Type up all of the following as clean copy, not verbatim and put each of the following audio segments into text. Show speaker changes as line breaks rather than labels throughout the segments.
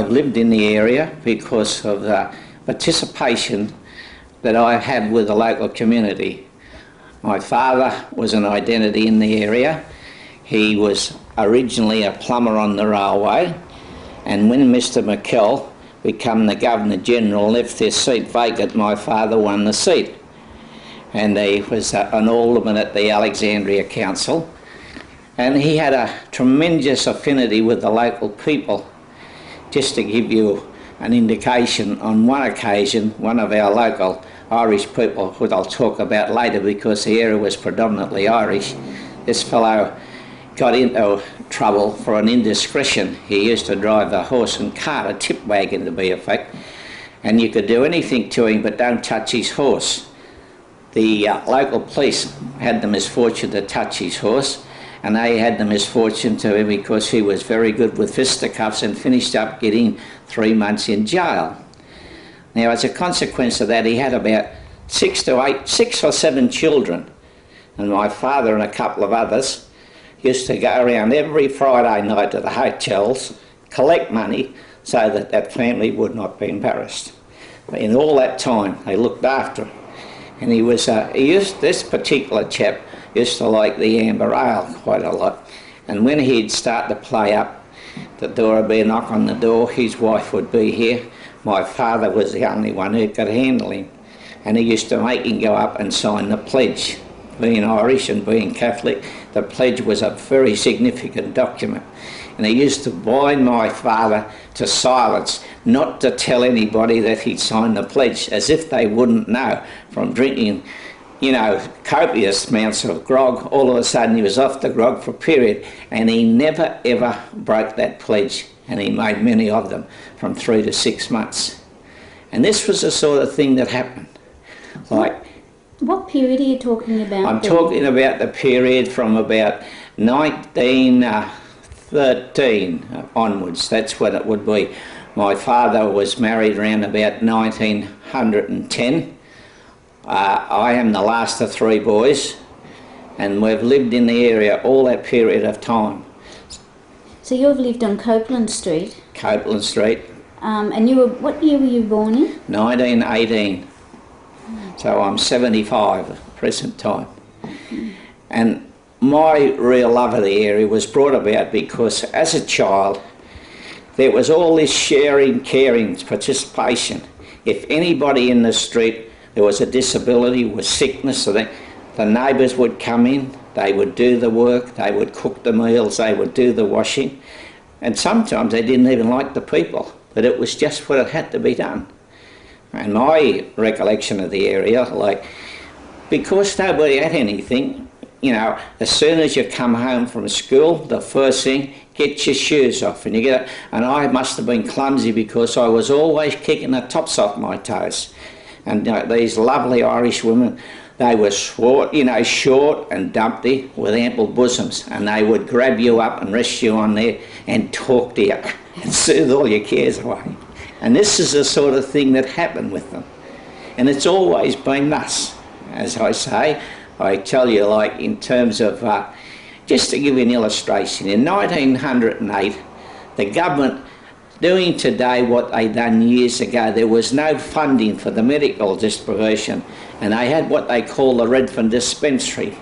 I've lived in the area because of the participation that I had with the local community. My father was an identity in the area. He was originally a plumber on the railway, and when Mr. McKell became the Governor-General, left their seat vacant, my father won the seat. And he was an alderman at the Alexandria Council, and he had a tremendous affinity with the local people. Just to give you an indication, on one occasion, one of our local Irish people, who I'll talk about later because the area was predominantly Irish, this fellow got into trouble for an indiscretion. He used to drive a horse and cart, a tip wagon to be effect, and you could do anything to him but don't touch his horse. The local police had the misfortune to touch his horse, and they had the misfortune to him because he was very good with fisticuffs and finished up getting 3 months in jail. Now, as a consequence of that, he had about 6 or 7 children, and my father and a couple of others used to go around every Friday night to the hotels, collect money so that that family would not be embarrassed. But in all that time, they looked after him. And this particular chap used to like the amber ale quite a lot. And when he'd start to play up, the door would be a knock on the door, his wife would be here. My father was the only one who could handle him. And he used to make him go up and sign the pledge. Being Irish and being Catholic, the pledge was a very significant document. And he used to bind my father to silence, not to tell anybody that he'd signed the pledge, as if they wouldn't know from drinking, you know, copious amounts of grog. All of a sudden he was off the grog for a period, and he never ever broke that pledge, and he made many of them from 3 to 6 months. And this was the sort of thing that happened. Like,
what period are you talking about?
I'm talking about the period from about 1913 onwards. That's what it would be. My father was married around about 1910. I am the last of 3 boys, and we've lived in the area all that period of time.
So you've lived on Copeland Street?
Copeland Street.
And what year were you born in?
1918. So I'm 75 at the present time. And my real love of the area was brought about because as a child there was all this sharing, caring, participation. If anybody in the street, there was a disability, was sickness, so the neighbours would come in, they would do the work, they would cook the meals, they would do the washing, and sometimes they didn't even like the people, but it was just what it had to be done. And my recollection of the area, like, because nobody had anything, you know, as soon as you come home from school, the first thing, get your shoes off, and you get it. And I must have been clumsy because I was always kicking the tops off my toes. And these lovely Irish women, they were short, you know, short and dumpty with ample bosoms, and they would grab you up and rest you on there and talk to you and soothe all your cares away. And this is the sort of thing that happened with them. And it's always been thus. As I say, I tell you, like, in terms of, just to give you an illustration, in 1908, the government doing today what they done years ago, there was no funding for the medical distribution, and they had what they call the Redfern Dispensary.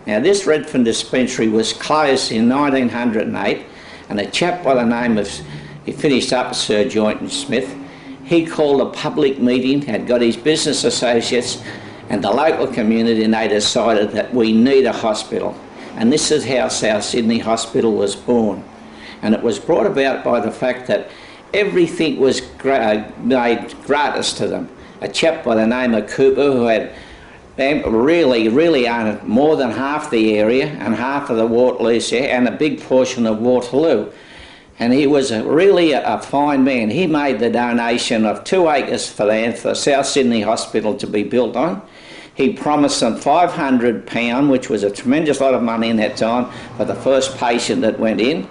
Now, this Redfern Dispensary was closed in 1908, and a chap by the name of, he finished up Sir Joynton Smith, he called a public meeting, had got his business associates and the local community, and they decided that we need a hospital. And this is how South Sydney Hospital was born. And it was brought about by the fact that everything was made gratis to them. A chap by the name of Cooper, who had really owned more than half the area and half of the Waterloos area and a big portion of Waterloo. And he was really a fine man. He made the donation of 2 acres for land for South Sydney Hospital to be built on. He promised them £500, which was a tremendous lot of money in that time, for the first patient that went in.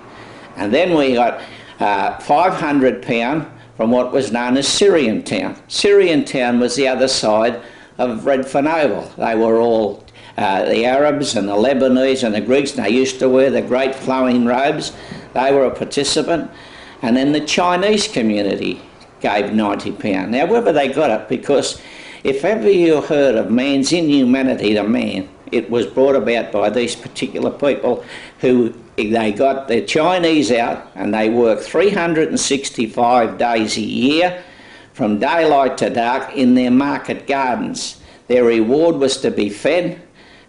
And then we got £500 from what was known as Syrian Town. Syrian Town was the other side of Redfern Oval. They were all the Arabs and the Lebanese and the Greeks, and they used to wear the great flowing robes. They were a participant. And then the Chinese community gave £90. Now, whether they got it, because if ever you heard of man's inhumanity to man, it was brought about by these particular people who they got the Chinese out and they worked 365 days a year from daylight to dark in their market gardens. Their reward was to be fed,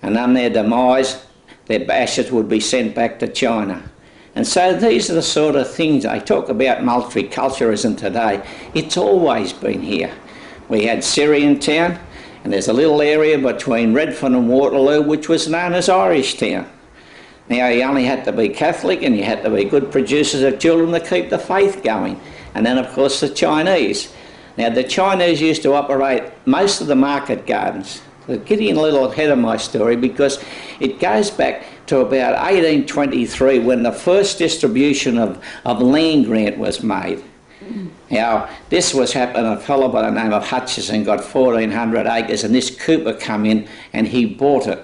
and on their demise their ashes would be sent back to China. And so these are the sort of things they talk about. Multiculturalism today, it's always been here. We had Syrian Town, and there's a little area between Redfern and Waterloo which was known as Irish Town. Now, you only had to be Catholic and you had to be good producers of children to keep the faith going. And then of course the Chinese. Now, the Chinese used to operate most of the market gardens. So getting a little ahead of my story, because it goes back to about 1823 when the first distribution of land grant was made. Now, this was happening, a fellow by the name of Hutchison got 1,400 acres, and this Cooper come in and he bought it.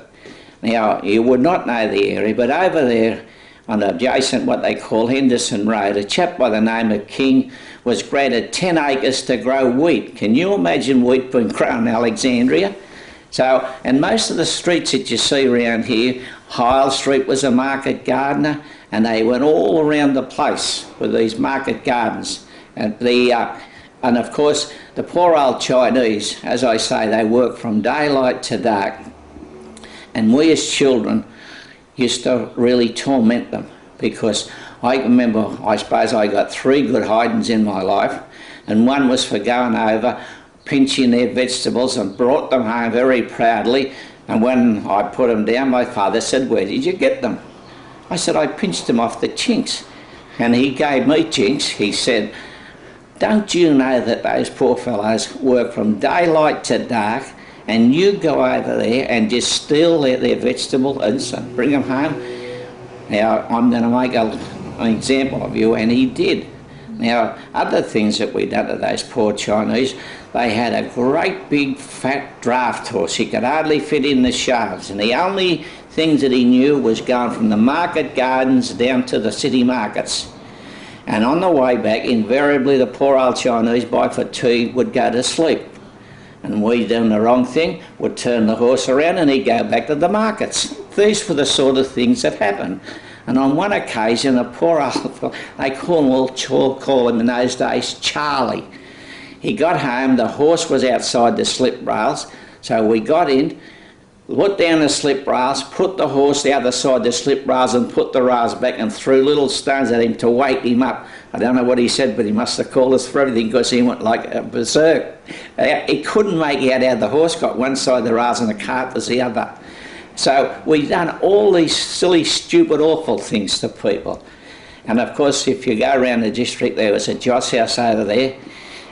Now, you would not know the area, but over there on adjacent what they call Henderson Road, a chap by the name of King was granted 10 acres to grow wheat. Can you imagine wheat being grown in Alexandria? So, and most of the streets that you see around here, Hyle Street was a market gardener, and they went all around the place with these market gardens. And and of course, the poor old Chinese, as I say, they work from daylight to dark. And we as children used to really torment them, because I remember, I suppose I got 3 good hidings in my life, and one was for going over, pinching their vegetables and brought them home very proudly. And when I put them down, my father said, "Where did you get them?" I said, "I pinched them off the chinks." And he gave me chinks. He said, "Don't you know that those poor fellows work from daylight to dark, and you go over there and just steal their vegetables and bring them home? Now, I'm going to make an example of you." And he did. Now, other things that we done to those poor Chinese, they had a great big fat draft horse. He could hardly fit in the shafts, and the only things that he knew was going from the market gardens down to the city markets. And on the way back, invariably the poor old Chinese, by fatigue, would go to sleep. And we, doing the wrong thing, would turn the horse around and he'd go back to the markets. These were the sort of things that happened. And on one occasion, a poor old, they call him in those days Charlie. He got home, the horse was outside the slip rails, so we got in, put down the slip rails, put the horse the other side the slip rails and put the rails back and threw little stones at him to wake him up. I don't know what he said, but he must have called us for everything, because he went like a berserk. He couldn't make out how the horse got one side of the rails and the cart was the other. So we've done all these silly, stupid, awful things to people. And of course, if you go around the district, there was a joss house over there.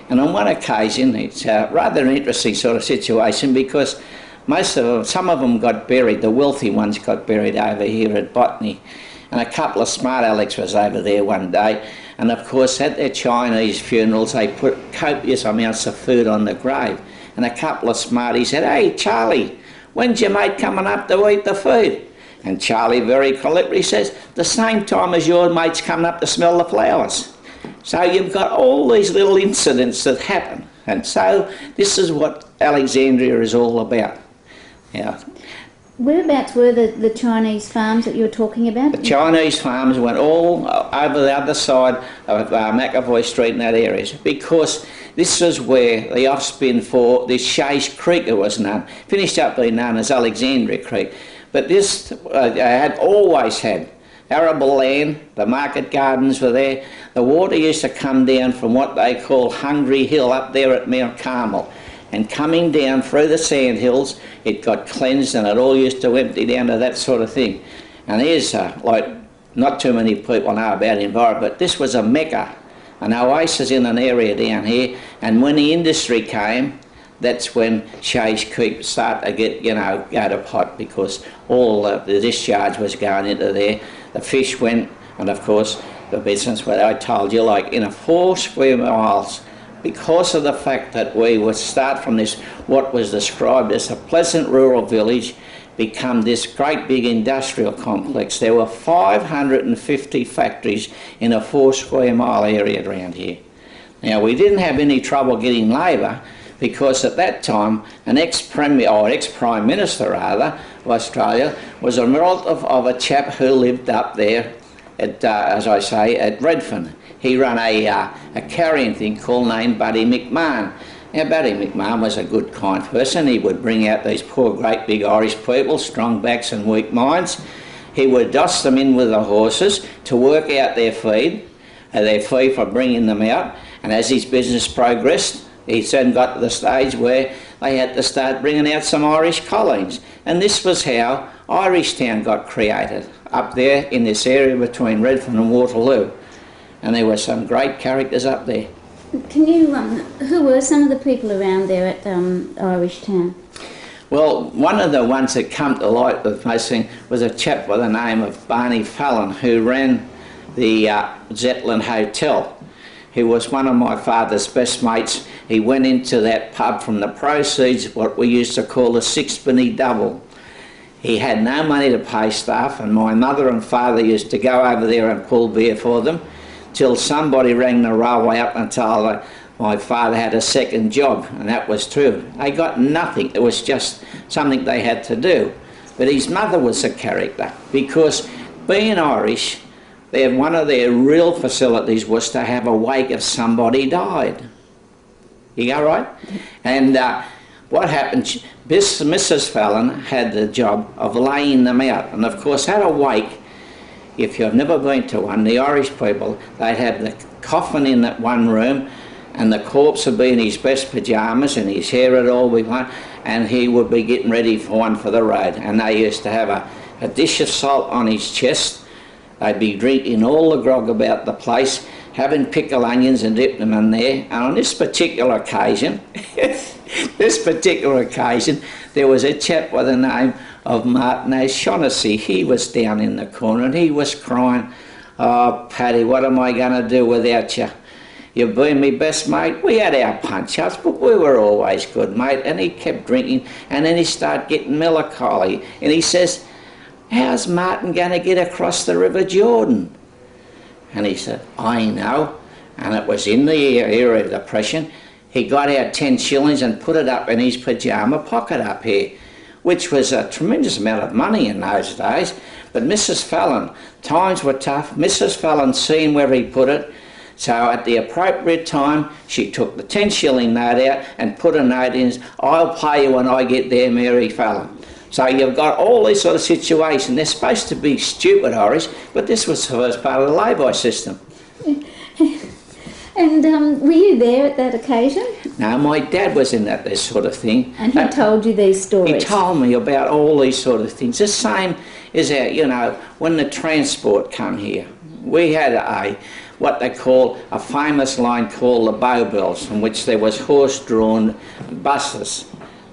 And on one occasion, it's a rather an interesting sort of situation, because some of them got buried. The wealthy ones got buried over here at Botany. And a couple of smart Alex was over there one day. And of course, at their Chinese funerals, they put copious amounts of food on the grave. And a couple of smarties said, "Hey, Charlie, when's your mate coming up to eat the food?" And Charlie very colloquially says, "The same time as your mate's coming up to smell the flowers." So you've got all these little incidents that happen. And so this is what Alexandria is all about. Yeah.
Whereabouts were the Chinese farms that you were talking about?
The Chinese farms went all over the other side of McAvoy Street in that area, because this is where the offspin for this Shays Creek, it was known, finished up being known as Alexandria Creek. But this had always had arable land, the market gardens were there. The water used to come down from what they call Hungry Hill up there at Mount Carmel. And coming down through the sand hills, it got cleansed, and it all used to empty down to that sort of thing. And here's, like, not too many people know about the environment, but this was a mecca, an oasis in an area down here. And when the industry came, that's when Shays Creek started to get, go to pot, because all the discharge was going into there. The fish went, and of course, the business, where I told you, like in a 4 square miles, because of the fact that we would start from this, what was described as a pleasant rural village, become this great big industrial complex. There were 550 factories in a 4 square mile area around here. Now, we didn't have any trouble getting labour because at that time an ex-premier, or ex-prime minister rather, of Australia was a relative of a chap who lived up there at, as I say, at Redfern. He ran a carrying thing named Buddy McMahon. Now, Buddy McMahon was a good, kind person. He would bring out these poor, great big Irish people, strong backs and weak minds. He would dust them in with the horses to work out their fee for bringing them out. And as his business progressed, he soon got to the stage where they had to start bringing out some Irish colleagues. And this was how Irish Town got created, up there in this area between Redfern and Waterloo. And there were some great characters up there.
Can you, who were some of the people around there at Irish Town?
Well, one of the ones that come to light with most things was a chap by the name of Barney Fallon, who ran the Zetland Hotel. He was one of my father's best mates. He went into that pub from the proceeds, what we used to call a sixpenny double. He had no money to pay staff, and my mother and father used to go over there and pull beer for them, till somebody rang the railway up and told my father had a second job, and that was true. They got nothing. It was just something they had to do. But his mother was a character, because being Irish, one of their real facilities was to have a wake if somebody died. You go right? And what happened, Mrs. Fallon had the job of laying them out. And of course, at a wake, if you've never been to one, the Irish people, they'd have the coffin in that one room, and the corpse would be in his best pyjamas and his hair would all be one, and he would be getting ready for one for the road. And they used to have a dish of salt on his chest. They'd be drinking all the grog about the place, having pickled onions and dipping them in there. And on this particular occasion, there was a chap by the name of Martin O'Shaughnessy. He was down in the corner and he was crying, "Oh, Paddy, what am I going to do without you? You've been my best mate." We had our punch-ups, but we were always good, mate. And he kept drinking, and then he started getting melancholy. And he says, "How's Martin going to get across the River Jordan?" And he said, "I know." And it was in the era of depression. He got out 10 shillings and put it up in his pyjama pocket up here, which was a tremendous amount of money in those days. But Mrs. Fallon, times were tough. Mrs. Fallon seen where he put it. So at the appropriate time, she took the 10 shilling note out and put a note in, "I'll pay you when I get there, Mary Fallon." So you've got all this sort of situation. They're supposed to be stupid Irish, but this was the first part of the lay-by system.
And were you there at that occasion?
No, my dad was in this sort of thing.
And he told you these stories?
He told me about all these sort of things. The same as when the transport come here. We had what they call a famous line called the Bow Bells, from which there was horse-drawn buses.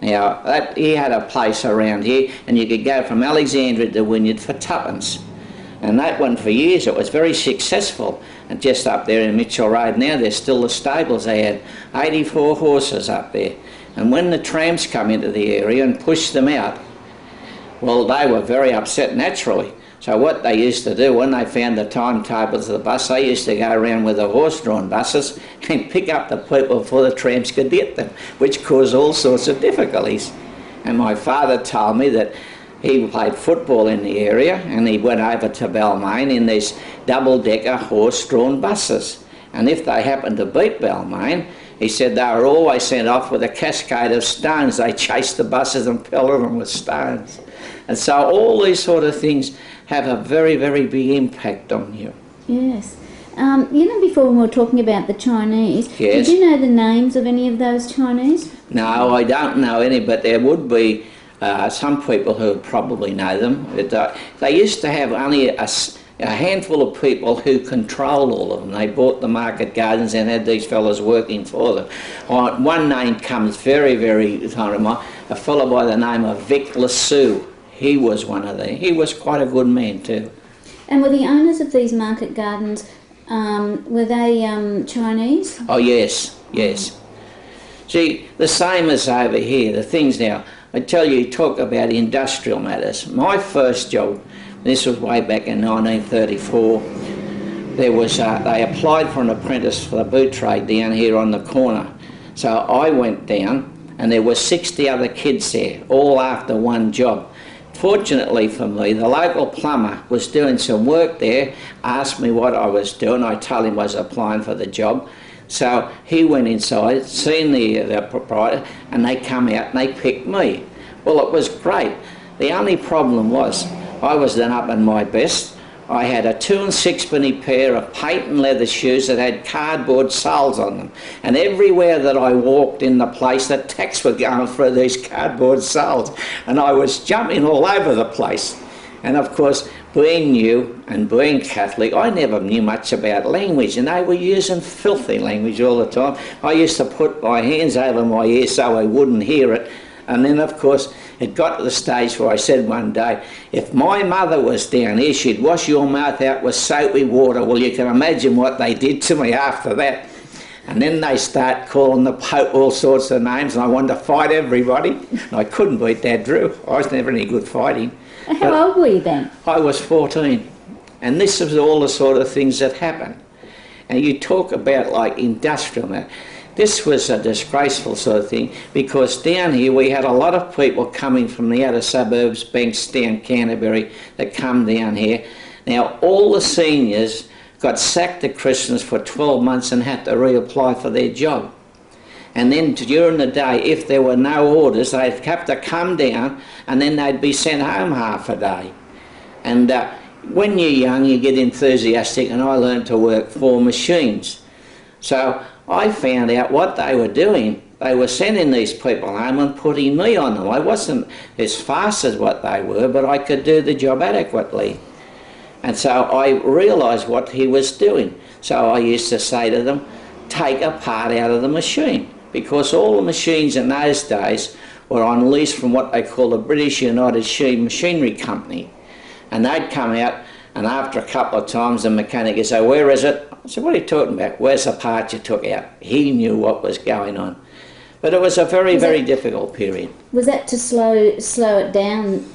Now, he had a place around here, and you could go from Alexandria to Wynyard for twopence. And that one, for years, it was very successful. And just up there in Mitchell Road now, there's still the stables. They had 84 horses up there. And when the trams come into the area and pushed them out, well, they were very upset naturally. So what they used to do, when they found the timetables of the bus, they used to go around with the horse-drawn buses and pick up the people before the trams could get them, which caused all sorts of difficulties. And my father told me that he played football in the area, and he went over to Balmain in these double-decker horse-drawn buses. And if they happened to beat Balmain, he said they were always sent off with a cascade of stones. They chased the buses and pelted them with stones. And so all these sort of things have a very, very big impact on you.
Yes. Before we were talking about the Chinese,
yes.
Did you know the names of any of those Chinese?
No, I don't know any, but there would be some people who would probably know them. But, they used to have only a handful of people who controlled all of them. They bought the market gardens and had these fellows working for them. One name comes very, very a fellow by the name of Vic Lassou. He was one of them. He was quite a good man too.
And were the owners of these market gardens, were they Chinese?
Oh yes, yes. See, the same as over here, the things now, I tell you, talk about industrial matters. My first job, this was way back in 1934, there was they applied for an apprentice for the boot trade down here on the corner. So I went down, and there were 60 other kids there, all after one job. Fortunately for me, the local plumber was doing some work there, asked me what I was doing. I told him I was applying for the job. So he went inside, seen the proprietor, and they come out and they picked me. Well, it was great. The only problem was I was done up in my best. I had a 2 and 6penny pair of patent leather shoes that had cardboard soles on them. And everywhere that I walked in the place, the tacks were going through these cardboard soles. And I was jumping all over the place. And of course, being new and being Catholic, I never knew much about language, and they were using filthy language all the time. I used to put my hands over my ears so I wouldn't hear it. And then, of course, it got to the stage where I said one day, if my mother was down here, she'd wash your mouth out with soapy water. Well, you can imagine what they did to me after that. And then they start calling the Pope all sorts of names, and I wanted to fight everybody. And I couldn't beat Dad Drew. I was never any good fighting.
How old were you then?
I was 14. And this was all the sort of things that happened. And you talk about like industrial matter. This was a disgraceful sort of thing, because down here we had a lot of people coming from the outer suburbs, banks down Canterbury, that come down here. Now all the seniors got sacked at Christmas for 12 months and had to reapply for their job. And then during the day, if there were no orders, they'd have to come down and then they'd be sent home half a day. And when you're young, you get enthusiastic, and I learned to work 4 machines. So I found out what they were doing. They were sending these people home and putting me on them. I wasn't as fast as what they were, but I could do the job adequately. And so I realised what he was doing. So I used to say to them, take a part out of the machine, because all the machines in those days were on lease from what they call the British United Machinery Company. And they'd come out, and after a couple of times the mechanic would say, where is it? I said, what are you talking about? Where's the part you took out? He knew what was going on. But it was a very, very difficult period.
Was that to slow it down?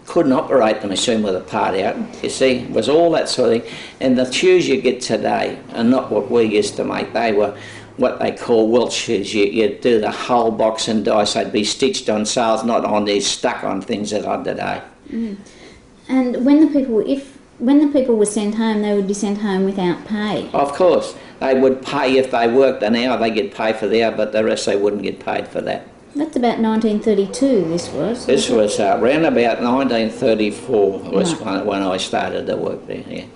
Couldn't operate the machine with a part out, you see. It was all that sort of thing. And the shoes you get today are not what we used to make. They were what they call Welsh shoes. You'd do the whole box and dice. They'd be stitched on sails, not on these stuck on things that are today.
Mm. And when the people were sent home, they would be sent home without pay?
Of course. They would pay if they worked an hour, they get paid for the hour, but the rest they wouldn't get paid for that.
That's about 1932, this was.
This was around about 1934 was when I started to work there, yeah.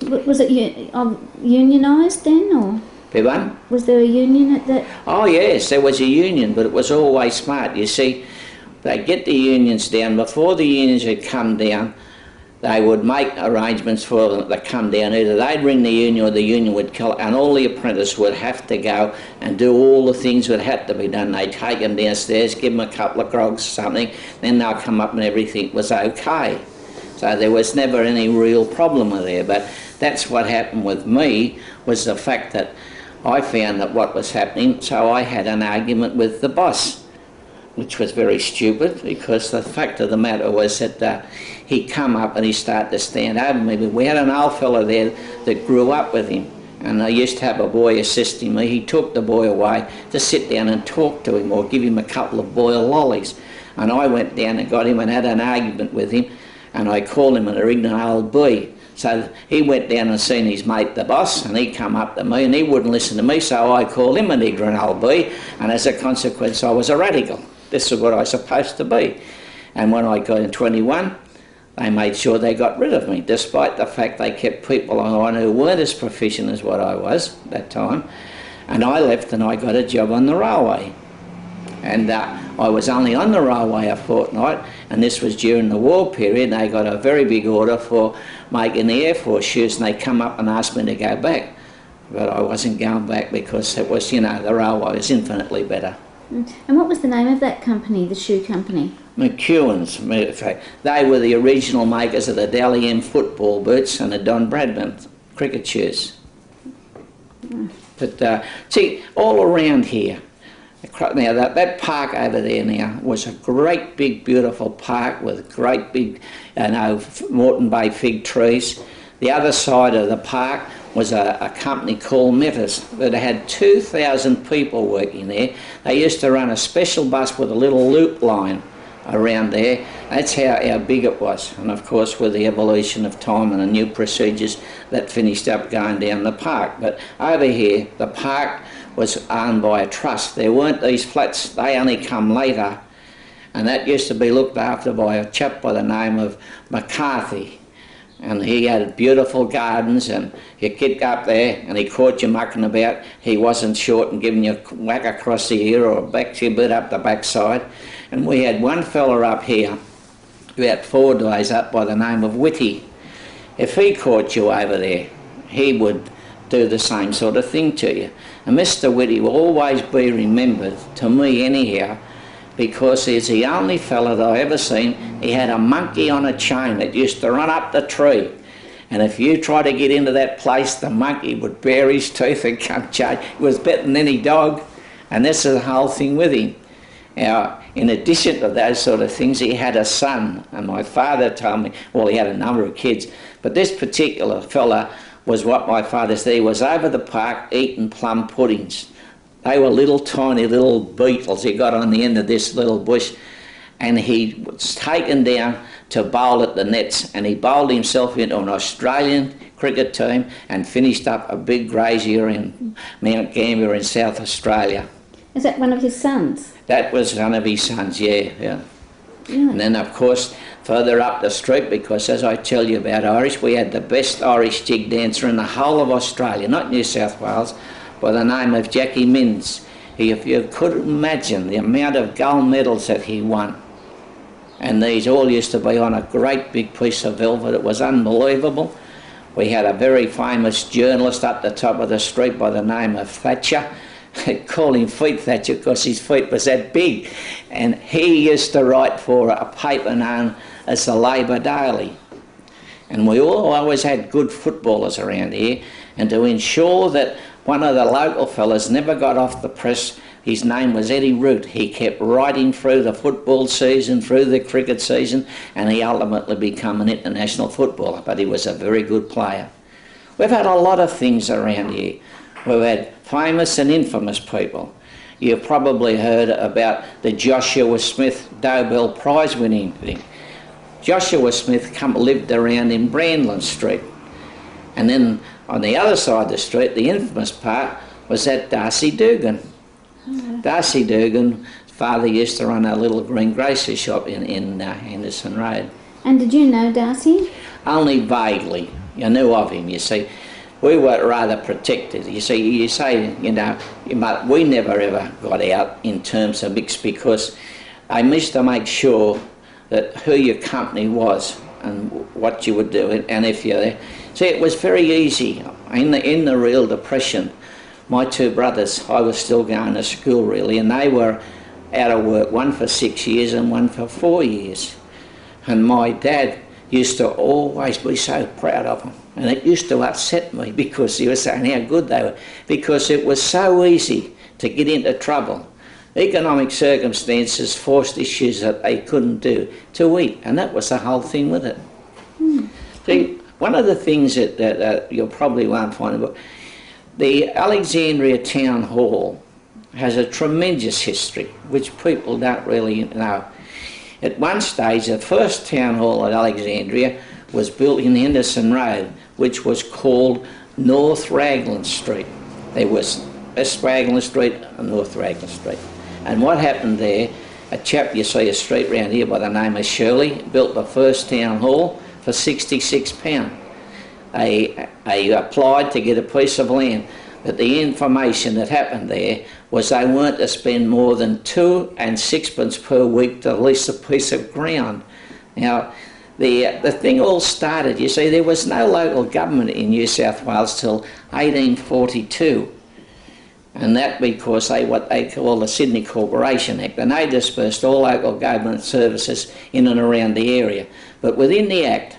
Was it unionised then, or?
Everyone?
Was there a union at that?
Oh yes, there was a union, but it was always smart. You see, they'd get the unions down. Before the unions had come down, they would make arrangements for them to come down. Either they'd ring the union or the union would kill, and all the apprentices would have to go and do all the things that had to be done. They'd take them downstairs, give them a couple of grogs or something, then they'll come up and everything was okay. So there was never any real problem there. But that's what happened with me, was the fact that I found that what was happening, so I had an argument with the boss, which was very stupid, because the fact of the matter was that he come up and he started to stand over me. But we had an old fellow there that grew up with him, and I used to have a boy assisting me. He took the boy away to sit down and talk to him or give him a couple of boiled lollies. And I went down and got him and had an argument with him, and I called him an ignorant old boy. So he went down and seen his mate, the boss, and he come up to me and he wouldn't listen to me, so I called him an ignorant old boy, and as a consequence I was a radical. This is what I was supposed to be. And when I got in 21, they made sure they got rid of me, despite the fact they kept people on who weren't as proficient as what I was at that time. And I left and I got a job on the railway. And I was only on the railway a fortnight, and this was during the war period. They got a very big order for making the Air Force shoes, and they come up and asked me to go back. But I wasn't going back because it was, you know, the railway was infinitely better.
And what was the name of that company, the shoe company?
McEwen's. They were the original makers of the Dally M football boots and the Don Bradman cricket shoes. But see, all around here, Now that park over there now was a great big beautiful park with great big Moreton Bay fig trees. The other side of the park was a company called Metters that had 2,000 people working there. They used to run a special bus with a little loop line around there. That's how big it was. And of course with the evolution of time and the new procedures, that finished up going down the park. But over here the park was owned by a trust. There weren't these flats, they only come later, and that used to be looked after by a chap by the name of McCarthy. And he had beautiful gardens, and your kid go up there and he caught you mucking about. He wasn't short and giving you a whack across the ear or a back to your bit up the backside. And we had one fella up here, about 4 days up, by the name of Whitty. If he caught you over there, he would do the same sort of thing to you. And Mr. Whitty will always be remembered, to me anyhow, because he's the only fella that I ever seen. He had a monkey on a chain that used to run up the tree, and if you tried to get into that place, the monkey would bare his teeth and come charge. He was better than any dog, and this is the whole thing with him. Now, in addition to those sort of things, he had a son, and my father told me, well, he had a number of kids, but this particular fella was what my father said. He was over the park eating plum puddings. They were little tiny little beetles he got on the end of this little bush, and he was taken down to bowl at the nets, and he bowled himself into an Australian cricket team and finished up a big grazier in Mount Gambier in South Australia.
Is that one of his sons?
That was one of his sons, yeah. And then of course further up the street, because as I tell you about Irish, we had the best Irish jig dancer in the whole of Australia, not New South Wales, by the name of Jackie Minns. If you could imagine the amount of gold medals that he won, and these all used to be on a great big piece of velvet. It was unbelievable. We had a very famous journalist up the top of the street by the name of Thatcher. They'd call him Feet Thatcher because his feet was that big, and he used to write for a paper known as the Labour Daily. And we all always had good footballers around here, and to ensure that one of the local fellas never got off the press, his name was Eddie Root. He kept writing through the football season, through the cricket season, and he ultimately became an international footballer, but he was a very good player. We've had a lot of things around here. We've had famous and infamous people. You've probably heard about the Joshua Smith Dobell Prize winning thing. Joshua Smith lived around in Brandlin Street. And then on the other side of the street, the infamous part, was that Darcy Dugan. Darcy Dugan's father used to run a little green grocery shop in Henderson Road.
And did you know Darcy?
Only vaguely. You knew of him, you see. We were rather protected. You see, you say, you know, we never ever got out in terms of mix, because they used to make sure that who your company was and what you would do, and if you're there. See, it was very easy. In the real depression, my two brothers, I was still going to school really, and they were out of work, one for 6 years and one for 4 years. And my dad used to always be so proud of them, and it used to upset me because he was saying how good they were, because it was so easy to get into trouble. Economic circumstances forced issues that they couldn't do to eat, and that was the whole thing with it. See, one of the things that you'll probably won't find about, the Alexandria Town Hall has a tremendous history, which people don't really know. At one stage, the first town hall at Alexandria was built in Henderson Road, which was called North Raglan Street. There was West Raglan Street and North Raglan Street. And what happened there, a chap, you see a street round here by the name of Shirley, built the first town hall for £66. They applied to get a piece of land, but the information that happened there was they weren't to spend more than 2 and 6 per week to lease a piece of ground. Now, the thing all started, you see, there was no local government in New South Wales till 1842. And that because what they call the Sydney Corporation Act, and they dispersed all local government services in and around the area. But within the Act,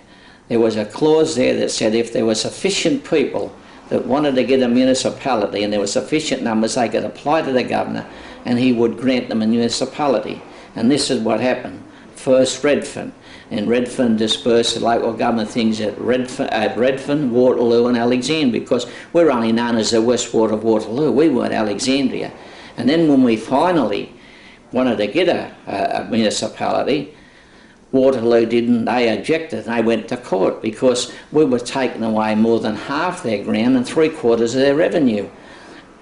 there was a clause there that said if there were sufficient people that wanted to get a municipality, and there were sufficient numbers, they could apply to the governor and he would grant them a municipality. And this is what happened. First Redfern, and Redfern dispersed the local government things at Redfern, Waterloo and Alexandria, because we're only known as the Westward of Waterloo. We weren't Alexandria. And then when we finally wanted to get a municipality, Waterloo didn't, they objected, and they went to court because we were taking away more than half their ground and 3/4 of their revenue.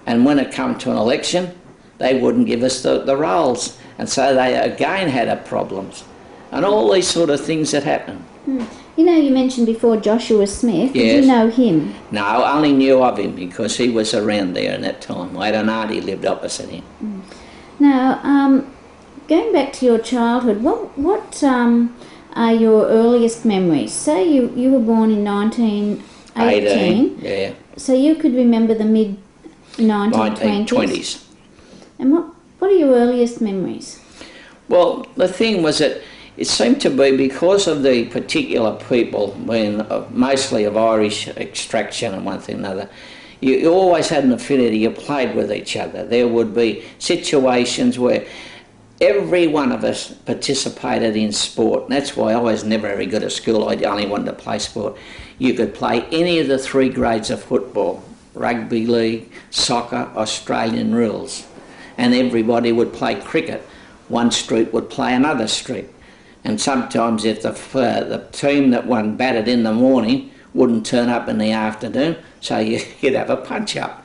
And when it come to an election, they wouldn't give us the rolls, and so they again had problems. And all these sort of things that happen.
You know, you mentioned before Joshua Smith.
Yes.
Did you know him?
No, I only knew of him because he was around there in that time. I had an auntie lived opposite him.
Now, going back to your childhood, what are your earliest memories? Say you were born in 1918.
Yeah.
So you could remember the mid-1920s.
1920s.
And what are your earliest memories?
Well, the thing was that it seemed to be because of the particular people being mostly of Irish extraction and one thing or another, you always had an affinity, you played with each other. There would be situations where every one of us participated in sport. And that's why I was never very good at school. I only wanted to play sport. You could play any of the 3 grades of football, rugby league, soccer, Australian rules. And everybody would play cricket. One street would play another street. And sometimes if the team that won batted in the morning wouldn't turn up in the afternoon, so you'd have a punch-up.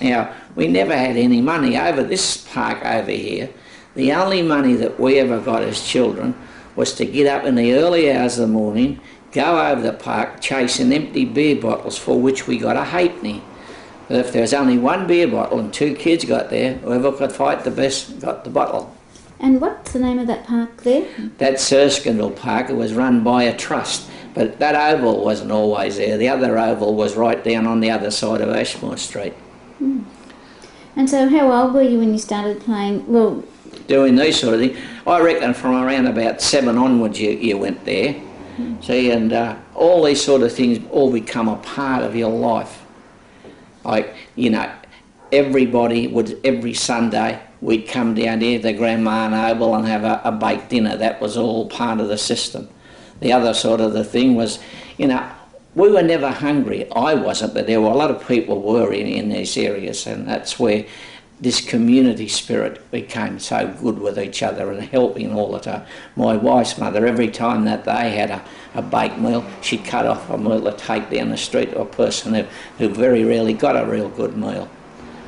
Now, we never had any money over this park over here. The only money that we ever got as children was to get up in the early hours of the morning, go over the park chasing empty beer bottles, for which we got a halfpenny. But if there was only 1 beer bottle and 2 kids got there, whoever could fight the best got the bottle.
And what's the name of that park there?
That's Erskineville Park. It was run by a trust, but that oval wasn't always there. The other oval was right down on the other side of Ashmore Street.
And so how old were you when you started playing? Well,
doing these sort of things. I reckon from around about 7 onwards you went there. See, and all these sort of things all become a part of your life. Like, you know, everybody would, every Sunday, we'd come down here to Grandma and Abel and have a baked dinner. That was all part of the system. The other sort of the thing was, you know, we were never hungry. I wasn't, but there were a lot of people were in these areas, and that's where this community spirit became so good with each other and helping all the time. My wife's mother, every time that they had a baked meal, she'd cut off a meal to take down the street to a person who very rarely got a real good meal.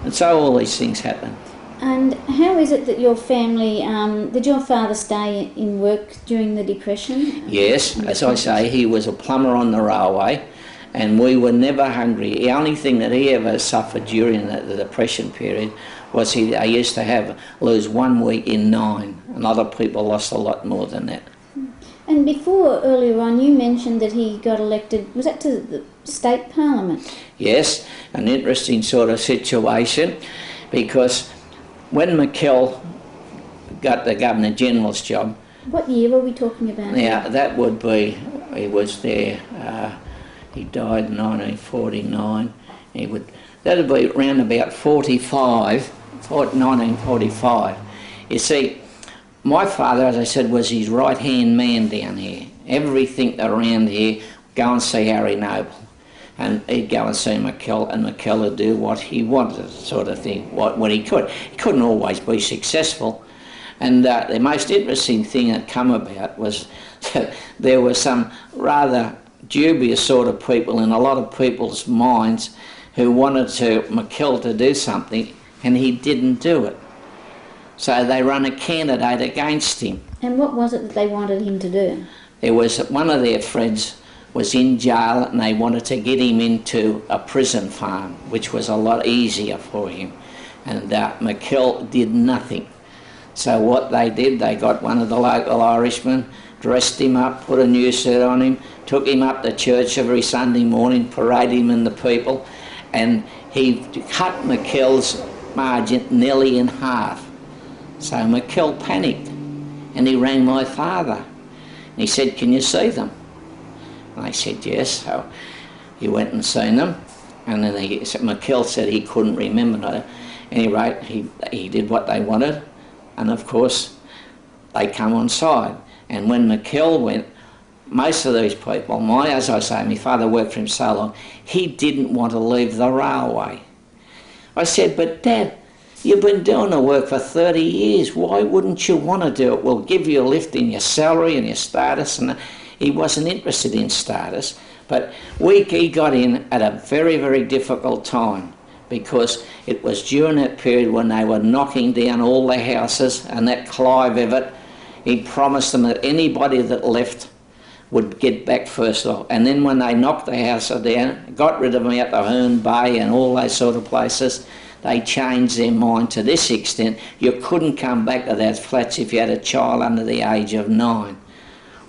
And so all these things happen.
and how is it that your family, did your father stay in work during the Depression?
Yes, as I say, he was a plumber on the railway, and we were never hungry. The only thing that he ever suffered during the Depression period was he used to lose 1 week in 9, and other people lost a lot more than that.
And before, earlier on, you mentioned that he got elected, was that to the state parliament?
Yes, an interesting sort of situation, because when McKell got the Governor-General's job...
What year were we talking about?
Now, that would be, he was there, he died in 1949, that would be around about 1945. You see, my father, as I said, was his right-hand man down here. Everything around here, go and see Harry Noble. And he'd go and see McKell, and McKell would do what he wanted, sort of thing, what he could. He couldn't always be successful. And the most interesting thing that come about was that there were some rather dubious sort of people in a lot of people's minds who wanted McKell to do something, and he didn't do it. So they run a candidate against him.
And what was it that they wanted him to do?
There was one of their friends was in jail, and they wanted to get him into a prison farm, which was a lot easier for him. And McKell did nothing. So what they did, they got one of the local Irishmen, dressed him up, put a new suit on him, took him up to church every Sunday morning, paraded him in the people, and he cut McKell's margin nearly in half. So McKell panicked, and he rang my father. And he said, "Can you see them?" And I said, "Yes." So he went and seen them, And then McKell said he couldn't remember. At any rate, he did what they wanted, and of course they come on side. And when McKell went, most of these people, as I say, my father worked for him so long, he didn't want to leave the railway. I said, but Dad, you've been doing the work for 30 years, why wouldn't you want to do it? We'll give you a lift in your salary and your status. And he wasn't interested in status, but he got in at a very, very difficult time, because it was during that period when they were knocking down all the houses, and that Clive Everett, he promised them that anybody that left would get back first off. And then when they knocked the house down, got rid of them out to Herne Bay and all those sort of places, they changed their mind to this extent. You couldn't come back to those flats if you had a child under the age of 9.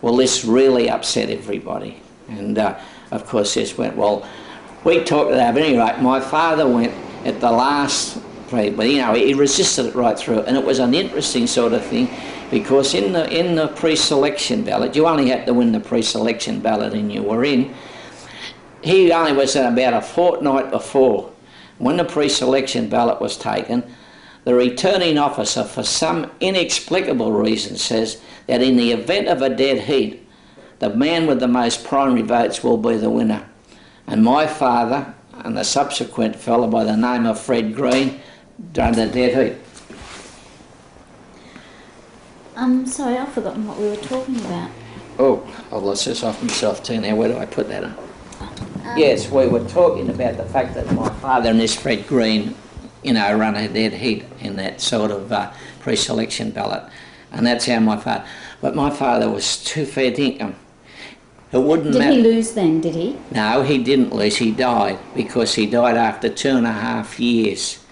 Well, this really upset everybody. And of course this went, well, we talked it over. At any rate, my father went at the last, but he resisted it right through. And it was an interesting sort of thing, because in the pre-selection ballot, you only had to win the pre-selection ballot and you were in. He only was about a fortnight before, when the pre-selection ballot was taken, the returning officer, for some inexplicable reason, says that in the event of a dead heat, the man with the most primary votes will be the winner. And my father and the subsequent fellow by the name of Fred Green done the dead heat.
I'm sorry, I've forgotten what we were talking about.
Oh, I've lost this off myself too now. Where do I put that on? Yes, we were talking about the fact that my father and this Fred Green, run a dead heat in that sort of pre-selection ballot. And that's how my father... But my father was too fair dinkum. It wouldn't matter.
Did he lose then, did he?
No, he didn't lose. He died, because he died after 2.5 years.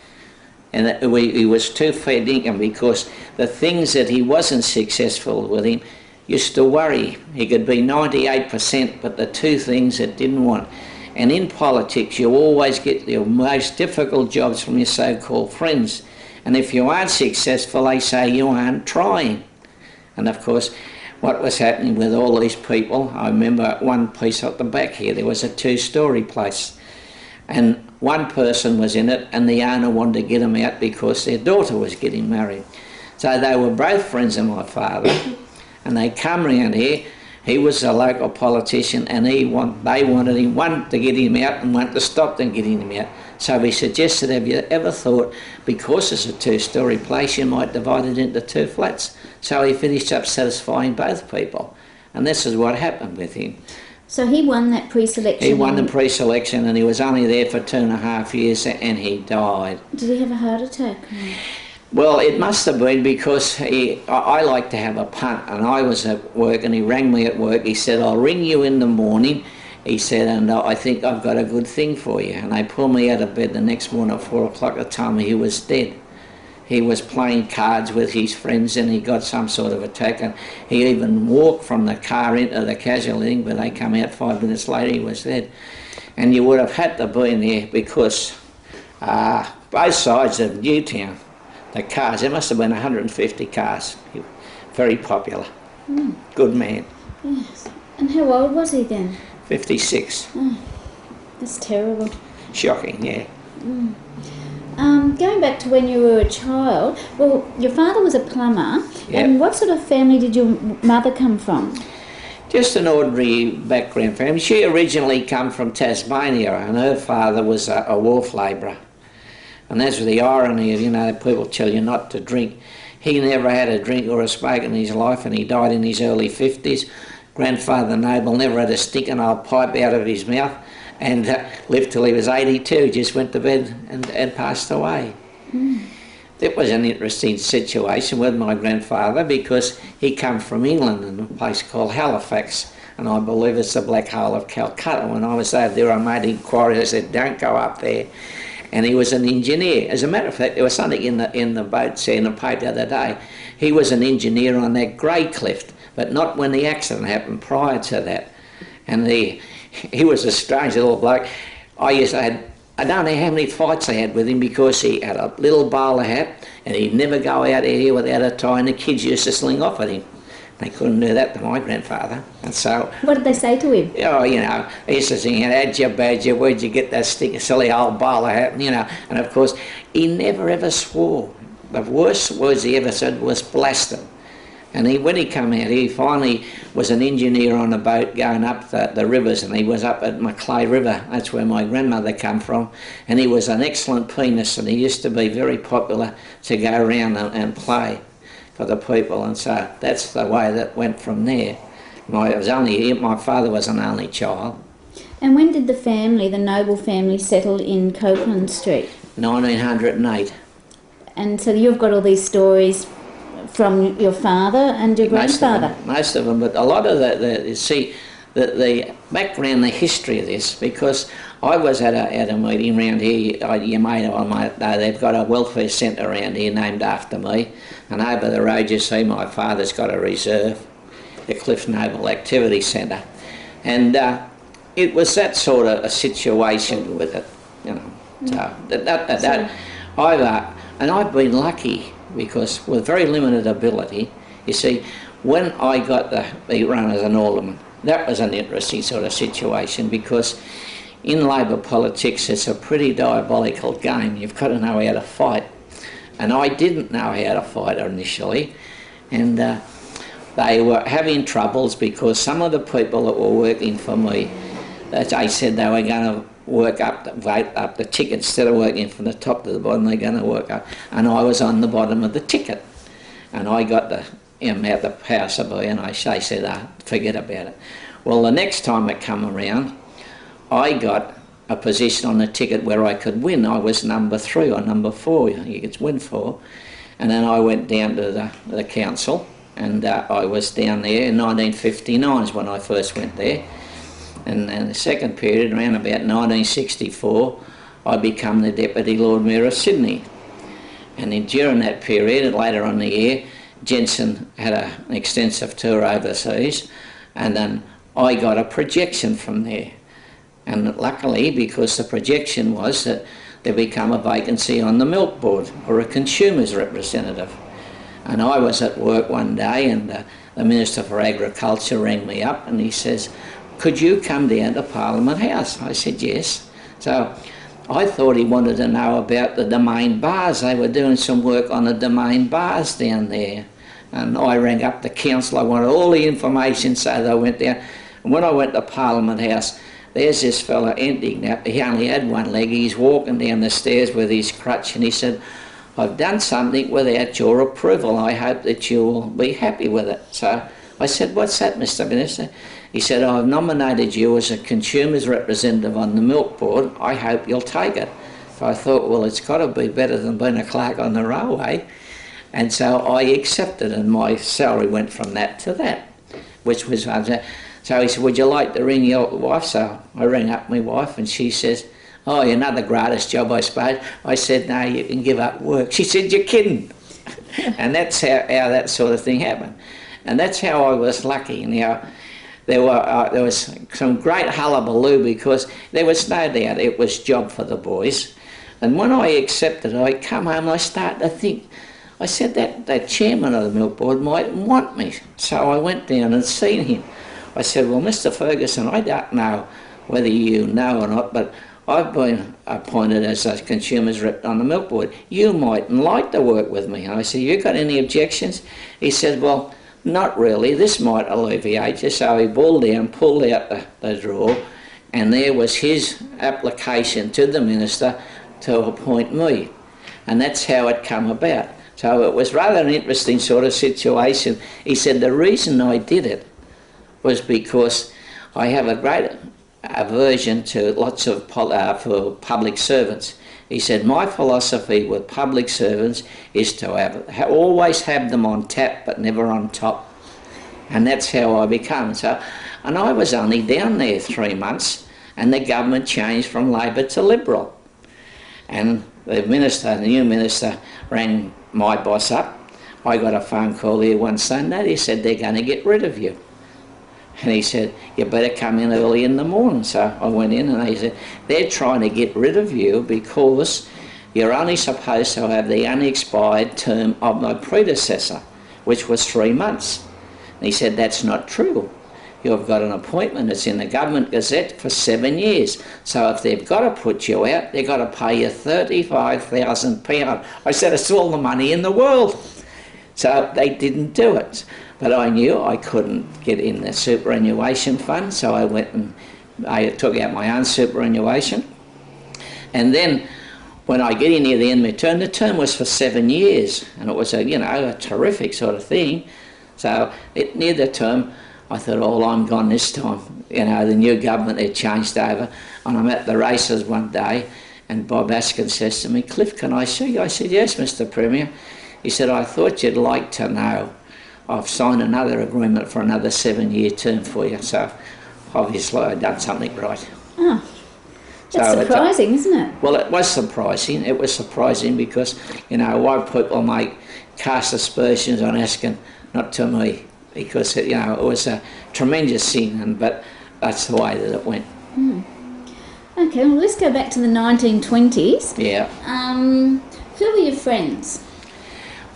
And he was too fair dinkum, because the things that he wasn't successful with him used to worry him. He could be 98%, but the two things that didn't want. And in politics, you always get your most difficult jobs from your so-called friends. And if you aren't successful, they say you aren't trying. And of course, what was happening with all these people, I remember one piece at the back here, there was a 2-story place. And one person was in it, and the owner wanted to get them out because their daughter was getting married. So they were both friends of my father, and they come round here. He was a local politician, and they wanted him, one to get him out and one to stop them getting him out. So we suggested, have you ever thought, because it's a 2-story place, you might divide it into 2 flats? So he finished up satisfying both people. And this is what happened with him.
So he won that pre-selection?
He won the pre-selection, and he was only there for 2.5 years, and he died.
Did he have a heart attack?
Well, it must have been, because I like to have a punt, and I was at work, and he rang me at work. He said, I'll ring you in the morning. He said, and I think I've got a good thing for you. And they pulled me out of bed the next morning at 4 o'clock to tell me he was dead. He was playing cards with his friends, and he got some sort of attack, and he even walked from the car into the casualty, but they come out 5 minutes later, he was dead. And you would have had to be in there, because both sides of Newtown, the cars, there must have been 150 cars. Very popular. Good man.
Yes. And how old was he then?
56.
Oh, that's terrible.
Shocking, yeah.
Going back to when you were a child, well, your father was a plumber,
Yep.
and what sort of family did your mother come from?
Just an ordinary background family. She originally come from Tasmania, and her father was a wharf labourer. And that's the irony of, people tell you not to drink. He never had a drink or a smoke in his life, and he died in his early 50s. Grandfather Noble never had a stinking old pipe out of his mouth, and lived till he was 82, just went to bed and passed away. It was an interesting situation with my grandfather, because he come from England, in a place called Halifax, and I believe it's the Black Hole of Calcutta. When I was over there, I made inquiry. I said, don't go up there. And he was an engineer. As a matter of fact, there was something in the boat, in the paper the other day. He was an engineer on that Grey Cliff, but not when the accident happened, prior to that. And he was a strange little bloke. I don't know how many fights I had with him, because he had a little bowler hat, and he'd never go out here without a tie, and the kids used to sling off at him. They couldn't do that to my grandfather. And so,
What did they say to him?
oh, you know, he used to sing, "Adja badger, where'd you get that stick, silly old bowler hat?" You know, and of course, he never ever swore. The worst words he ever said was "blasted." And when he come out, he finally was an engineer on a boat going up the rivers, and he was up at McKell River. That's where my grandmother come from. And he was an excellent pianist, and he used to be very popular to go around and play for the people. And so that's the way that went from there. My father was an only child.
And when did the family, the Noble family, settle in Copeland Street?
1908.
And so you've got all these stories from your father and your grandfather.
Most of them, but a lot of the background, the history of this, because I was at a meeting around here. You may know, they've got a welfare centre around here named after me, and over the road you see my father's got a reserve, the Cliff Noble Activity Centre, and it was that sort of a situation with it, you know. So I've been lucky, because with very limited ability, you see, when I got the run as an alderman, that was an interesting sort of situation, because in Labor politics it's a pretty diabolical game. You've got to know how to fight. And I didn't know how to fight initially, and they were having troubles because some of the people that were working for me, they said they were going to work vote up the ticket. Instead of working from the top to the bottom, they're going to work up. And I was on the bottom of the ticket. And I got out the powers of and they said, forget about it. Well, the next time it come around, I got a position on the ticket where I could win. I was number 3 or number 4, you could win 4. And then I went down to the council, and I was down there in 1959 is when I first went there. And the second period, around about 1964, I became the Deputy Lord Mayor of Sydney. And then during that period, later on in the year, Jensen had an extensive tour overseas, and then I got a projection from there. And luckily, because the projection was that there became a vacancy on the milk board, or a consumer's representative. And I was at work one day, and the Minister for Agriculture rang me up, and he says, "Could you come down to Parliament House?" I said yes. So I thought he wanted to know about the domain bars. They were doing some work on the domain bars down there. And I rang up the council. I wanted all the information, so they went down. And when I went to Parliament House, there's this fella emptying now. He only had one leg. He's walking down the stairs with his crutch, and he said, "I've done something without your approval. I hope that you'll be happy with it." So I said, "What's that, Mr. Minister?" He said, "I've nominated you as a consumer's representative on the milk board. I hope you'll take it." So I thought, well, it's got to be better than being a clerk on the railway. And so I accepted, and my salary went from that to that, which was... So he said, "Would you like to ring your wife?" So I rang up my wife, and she says, "Oh, you're not the greatest job, I suppose." I said, "No, you can give up work." She said, "You're kidding." And that's how that sort of thing happened. And that's how I was lucky. Now, there was some great hullabaloo, because there was no doubt it was job for the boys. And when I accepted it, I come home and I started to think, I said, that chairman of the milk board might want me. So I went down and seen him. I said, "Well, Mr. Ferguson, I don't know whether you know or not, but I've been appointed as a consumer's rep on the milk board. You mightn't like to work with me." And I said, "You got any objections?" He said, "Well, not really. This might alleviate you." So he pulled out the drawer, and there was his application to the minister to appoint me. And that's how it come about. So it was rather an interesting sort of situation. He said, "The reason I did it was because I have a great aversion to lots of for public servants." He said, "My philosophy with public servants is to always have them on tap but never on top." And that's how I became. So, and I was only down there 3 months, and the government changed from Labor to Liberal. And the new minister rang my boss up. I got a phone call here one Sunday. He said, "They're going to get rid of you." And he said, "You better come in early in the morning." So I went in, and he said, "They're trying to get rid of you because you're only supposed to have the unexpired term of my predecessor, which was 3 months. And he said, that's not true. You've got an appointment, it's in the Government Gazette for 7 years. So if they've got to put you out, they've got to pay you £35,000. I said, it's all the money in the world. So they didn't do it. But I knew I couldn't get in the superannuation fund, so I went and I took out my own superannuation. And then when I get in near the end of my term, the term was for 7 years, and it was a, you know, a terrific sort of thing. So near the term, I thought, oh, I'm gone this time. You know, the new government had changed over, and I'm at the races one day, and Bob Askin says to me, Cliff, can I see you? I said, yes, Mr. Premier. He said, I thought you'd like to know I've signed another agreement for another 7-year term for you. So obviously I'd done something right.
Oh, that's so surprising, isn't it?
Well, it was surprising. It was surprising because, you know, why people might cast aspersions on Askin, not to me, because, you know, it was a tremendous thing, but that's the way that it went.
Mm. Okay, well, let's go back to the 1920s.
Yeah.
Who were your friends?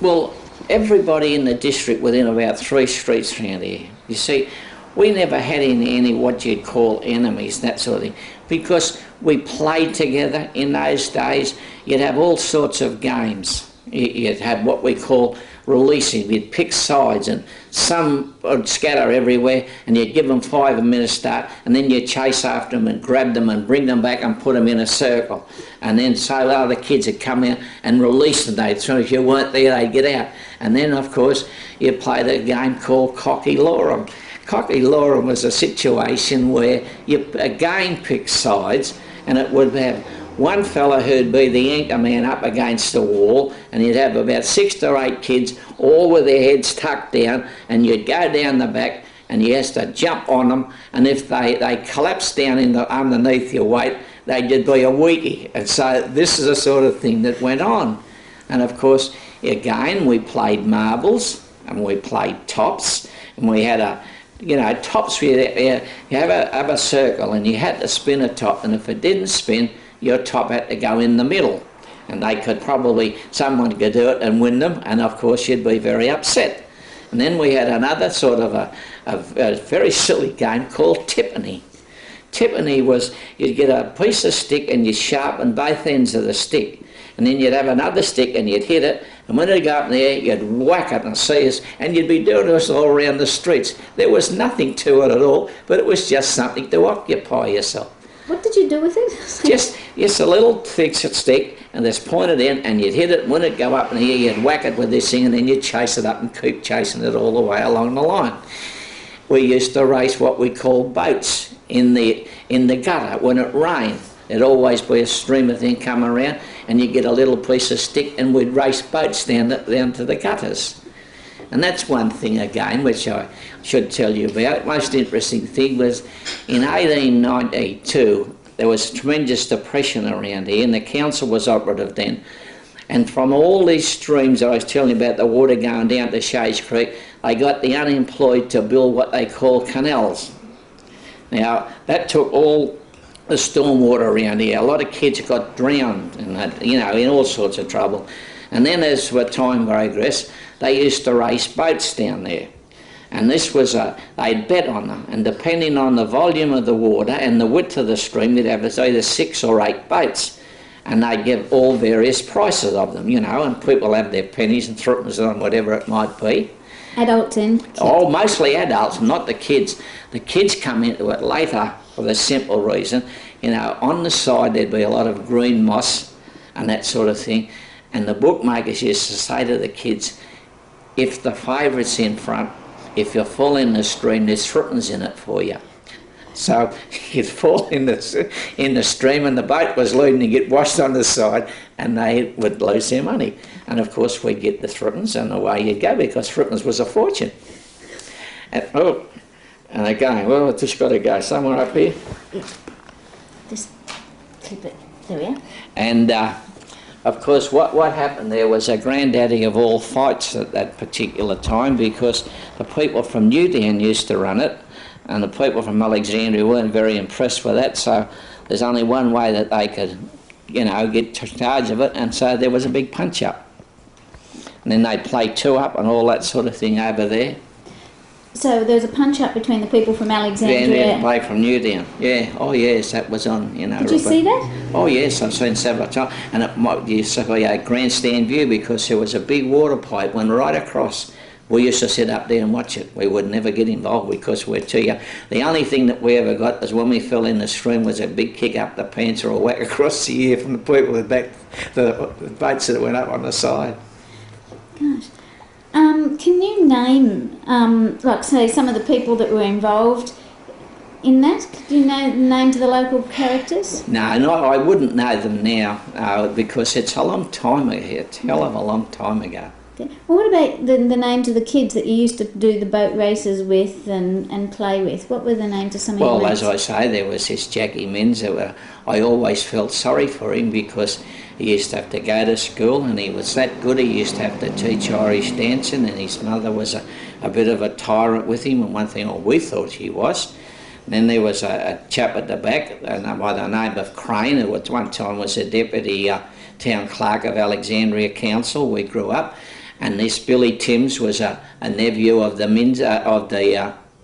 Well, everybody in the district within about 3 streets around here. You see, we never had any what you'd call enemies, that sort of thing, because we played together in those days. You'd have all sorts of games. You'd have what we call releasing. We'd pick sides, and some would scatter everywhere, and you'd give them 5 minutes start, and then you'd chase after them and grab them and bring them back and put them in a circle. And then so other kids would come in and release them. So if you weren't there, they'd get out. And then, of course, you played a game called Cocky Lorum. Cocky Lorum was a situation where you again picked sides, and it would have one fella who'd be the anchor man up against the wall, and you'd have about 6 to 8 kids, all with their heads tucked down, and you'd go down the back, and you has to jump on them, and if they collapsed down underneath your weight, they'd be a weekie. And so this is the sort of thing that went on. And of course, again, we played marbles, and we played tops, and we had a, you know, tops where you have a circle, and you had to spin a top, and if it didn't spin, your top had to go in the middle, and they could probably, someone could do it and win them, and of course you'd be very upset. And then we had another sort of a very silly game called Tippany. Tippany was, you'd get a piece of stick and you'd sharpen both ends of the stick, and then you'd have another stick and you'd hit it, and when it'd go up in the air, you'd whack it and see us, and you'd be doing this all around the streets. There was nothing to it at all, but it was just something to occupy yourself.
What did you do with it?
Just a little thick stick, and that's pointed in, and you'd hit it, and when it'd go up in the air, you'd whack it with this thing, and then you'd chase it up and keep chasing it all the way along the line. We used to race what we call boats in the gutter. When it rained, there'd always be a stream of thing coming around, and you'd get a little piece of stick, and we'd race boats down to the gutters. And that's one thing again which I should tell you about. Most interesting thing was in 1892 there was a tremendous depression around here, and the council was operative then. And from all these streams I was telling you about, the water going down to Shays Creek, they got the unemployed to build what they call canals. Now that took all the stormwater around here. A lot of kids got drowned and, you know, in all sorts of trouble. And then as the time progressed, they used to race boats down there. And this was they'd bet on them, and depending on the volume of the water and the width of the stream, they'd have either 6 or 8 boats. And they'd give all various prices of them, you know, and people have their pennies and threepence on whatever it might be.
Adults and kids?
Oh, mostly adults, not the kids. The kids come into it later for the simple reason, you know, on the side there'd be a lot of green moss and that sort of thing. And the bookmakers used to say to the kids, if the favourite's in front, if you fall in the stream, there's threepence in it for you. So you'd fall in the stream, and the boat was leading to get washed on the side, and they would lose their money. And of course we'd get the threepence, and away you'd go, because threepence was a fortune. And again, well, I've just got to go somewhere up here.
Yeah. Just clip it. There we are.
And of course, what happened there was a granddaddy of all fights at that particular time, because the people from Newtown used to run it, and the people from Alexandria weren't very impressed with that, so there's only one way that they could, you know, get charge of it, and so there was a big punch-up. And then they'd play 2 up and all that sort of thing over there.
So there was a punch-up between the people from Alexandria.
Yeah, play from Newtown. Yeah, oh yes, that was on, you know.
Did you see that?
Oh yes, I've seen several times. And it used to be a grandstand view because there was a big water pipe went right across. We used to sit up there and watch it. We would never get involved because we're too young. The only thing that we ever got is when we fell in the stream was a big kick up the pants or a whack across the ear from the people with the boats that went up on the side.
Gosh. Can you name, like say, some of the people that were involved in that? Could you know the names of the local characters?
No, I wouldn't know them now because it's a long time ago. It's a hell of a long time ago.
Okay. Well, what about the names of the kids that you used to do the boat races with and play with? What were the names of some of your
Well,
mates?
as I say, there was this Jackie Menz. I always felt sorry for him because he used to have to go to school and he was that good. He used to have to teach Irish dancing and his mother was a bit of a tyrant with him, and one thing we thought she was. And then there was a chap at the back by the name of Crane, who at one time was a deputy town clerk of Alexandria Council. We grew up. And this Billy Timms was a nephew of the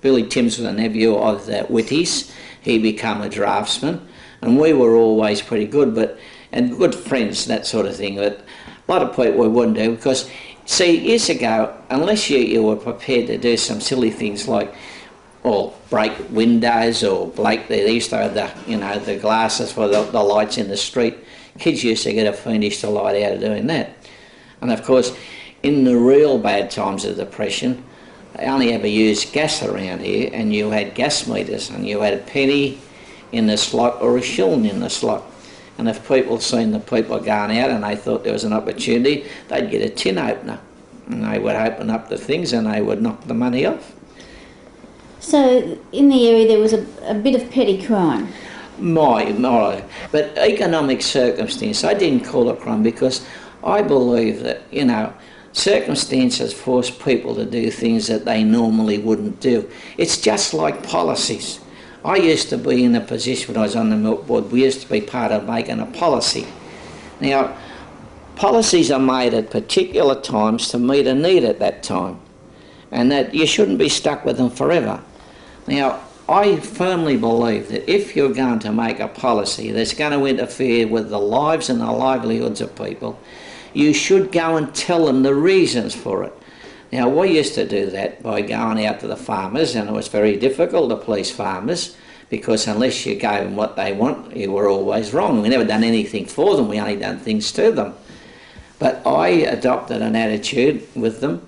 Billy Timms was a nephew of the Whitties. He became a draftsman, and we were always pretty good, and good friends, that sort of thing. But a lot of people we wouldn't do because, see, years ago, unless you were prepared to do some silly things like, break windows or they used to have the glasses for the lights in the street. Kids used to get a fiendish delight out of doing that, and of course. In the real bad times of the Depression, they only ever used gas around here, and you had gas meters, and you had a penny in the slot or a shilling in the slot. And if people seen the people going out and they thought there was an opportunity, they'd get a tin opener, and they would open up the things and they would knock the money off.
So in the area there was a bit of petty crime.
But economic circumstance, I didn't call it crime because I believe that, circumstances force people to do things that they normally wouldn't do. It's just like policies. I used to be in a position when I was on the milk board, we used to be part of making a policy. Now, policies are made at particular times to meet a need at that time, and that you shouldn't be stuck with them forever. Now, I firmly believe that if you're going to make a policy that's going to interfere with the lives and the livelihoods of people, you should go and tell them the reasons for it. Now, we used to do that by going out to the farmers, and it was very difficult to please farmers because unless you gave them what they want, you were always wrong. We never done anything for them, we only done things to them. But I adopted an attitude with them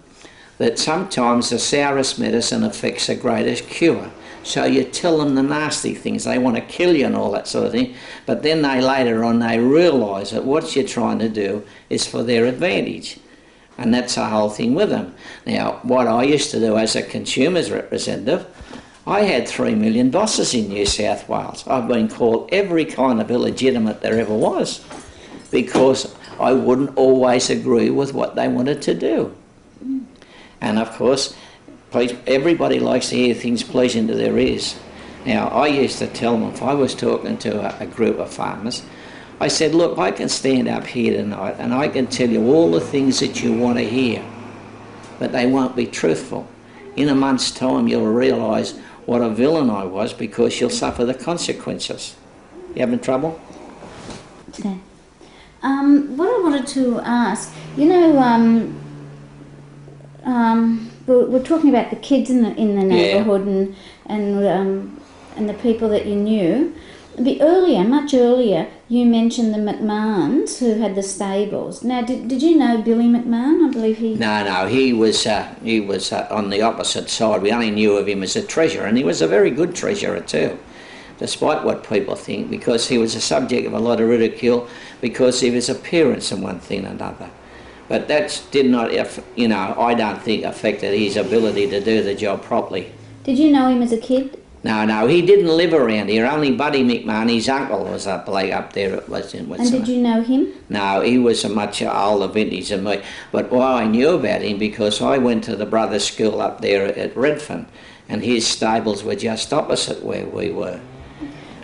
that sometimes the sourest medicine affects the greatest cure. So you tell them the nasty things, they want to kill you and all that sort of thing, but then later on they realise that what you're trying to do is for their advantage. And that's the whole thing with them. Now, what I used to do as a consumer's representative, I had 3 million bosses in New South Wales. I've been called every kind of illegitimate there ever was because I wouldn't always agree with what they wanted to do. And of course, everybody likes to hear things pleasing to their ears. Now, I used to tell them, if I was talking to a group of farmers, I said, look, I can stand up here tonight and I can tell you all the things that you want to hear, but they won't be truthful. In a month's time, you'll realise what a villain I was because you'll suffer the consequences. You having trouble?
Okay. What I wanted to ask, we're talking about the kids in the neighbourhood and the people that you knew. Much earlier, you mentioned the McMahons who had the stables. Now, did you know Billy McMahon? I believe he...
No, he was on the opposite side. We only knew of him as a treasurer, and he was a very good treasurer too, despite what people think, because he was a subject of a lot of ridicule because of his appearance and one thing and another. But that did not, I don't think affected his ability to do the job properly.
Did you know him as a kid?
No, he didn't live around here. Only Buddy McMahon, his uncle, was up there. It was in
And did you know him?
No, he was a much older vintage than me. But why I knew about him, because I went to the brothers' school up there at Redfern, and his stables were just opposite where we were.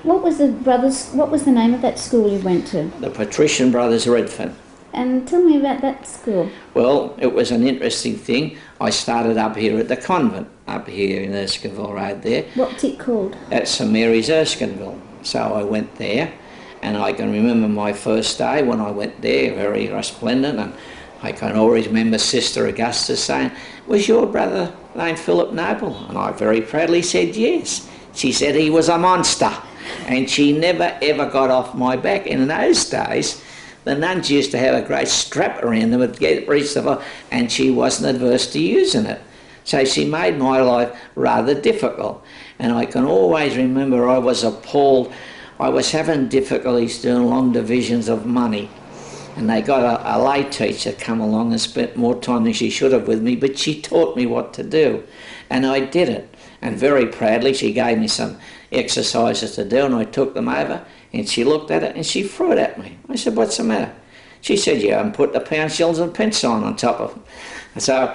What was the name of that school you went to?
The Patrician Brothers Redfern.
And tell me about that school.
Well, it was an interesting thing. I started up here at the convent, up here in Erskineville Road there.
What's it called?
At St Mary's, Erskineville. So I went there, and I can remember my first day when I went there, very resplendent, and I can always remember Sister Augusta saying, "Was your brother named Philip Noble?" And I very proudly said yes. She said he was a monster, and she never ever got off my back. In those days, the nuns used to have a great strap around them to get reach the, and she wasn't adverse to using it. So she made my life rather difficult. And I can always remember I was appalled. I was having difficulties doing long divisions of money. And they got a lay teacher come along and spent more time than she should have with me, but she taught me what to do. And I did it. And very proudly she gave me some exercises to do, and I took them over, and she looked at it and she threw it at me. I said, "What's the matter?" She said, "You haven't put the pound, shillings and pence sign on top of them." So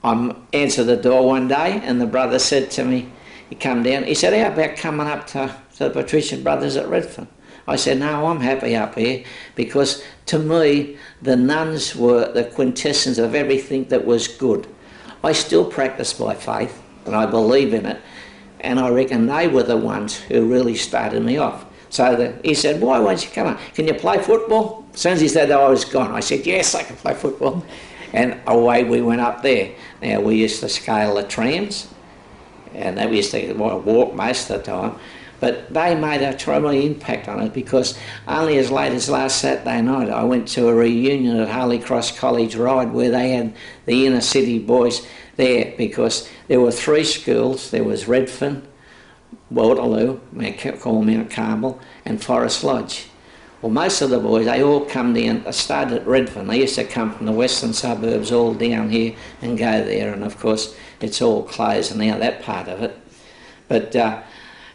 I answered the door one day, and the brother said to me, he come down, he said, "How about coming up to the Patrician Brothers at Redfern?" I said, "No, I'm happy up here," because to me the nuns were the quintessence of everything that was good. I still practice my faith and I believe in it, and I reckon they were the ones who really started me off. So he said, "Why won't you come on? Can you play football?" As soon as he said that I was gone, I said, "Yes, I can play football." And away we went up there. Now we used to scale the trams, and we used to walk most of the time. But they made a terrible impact on it, because only as late as last Saturday night I went to a reunion at Holy Cross College Ryde where they had the inner city boys there, because there were 3 schools. There was Redfern, Waterloo, McKell, Mount Carmel, and Forest Lodge. Well, most of the boys, they all come down, they started at Redfern. They used to come from the western suburbs all down here and go there, and of course it's all closed now, that part of it. But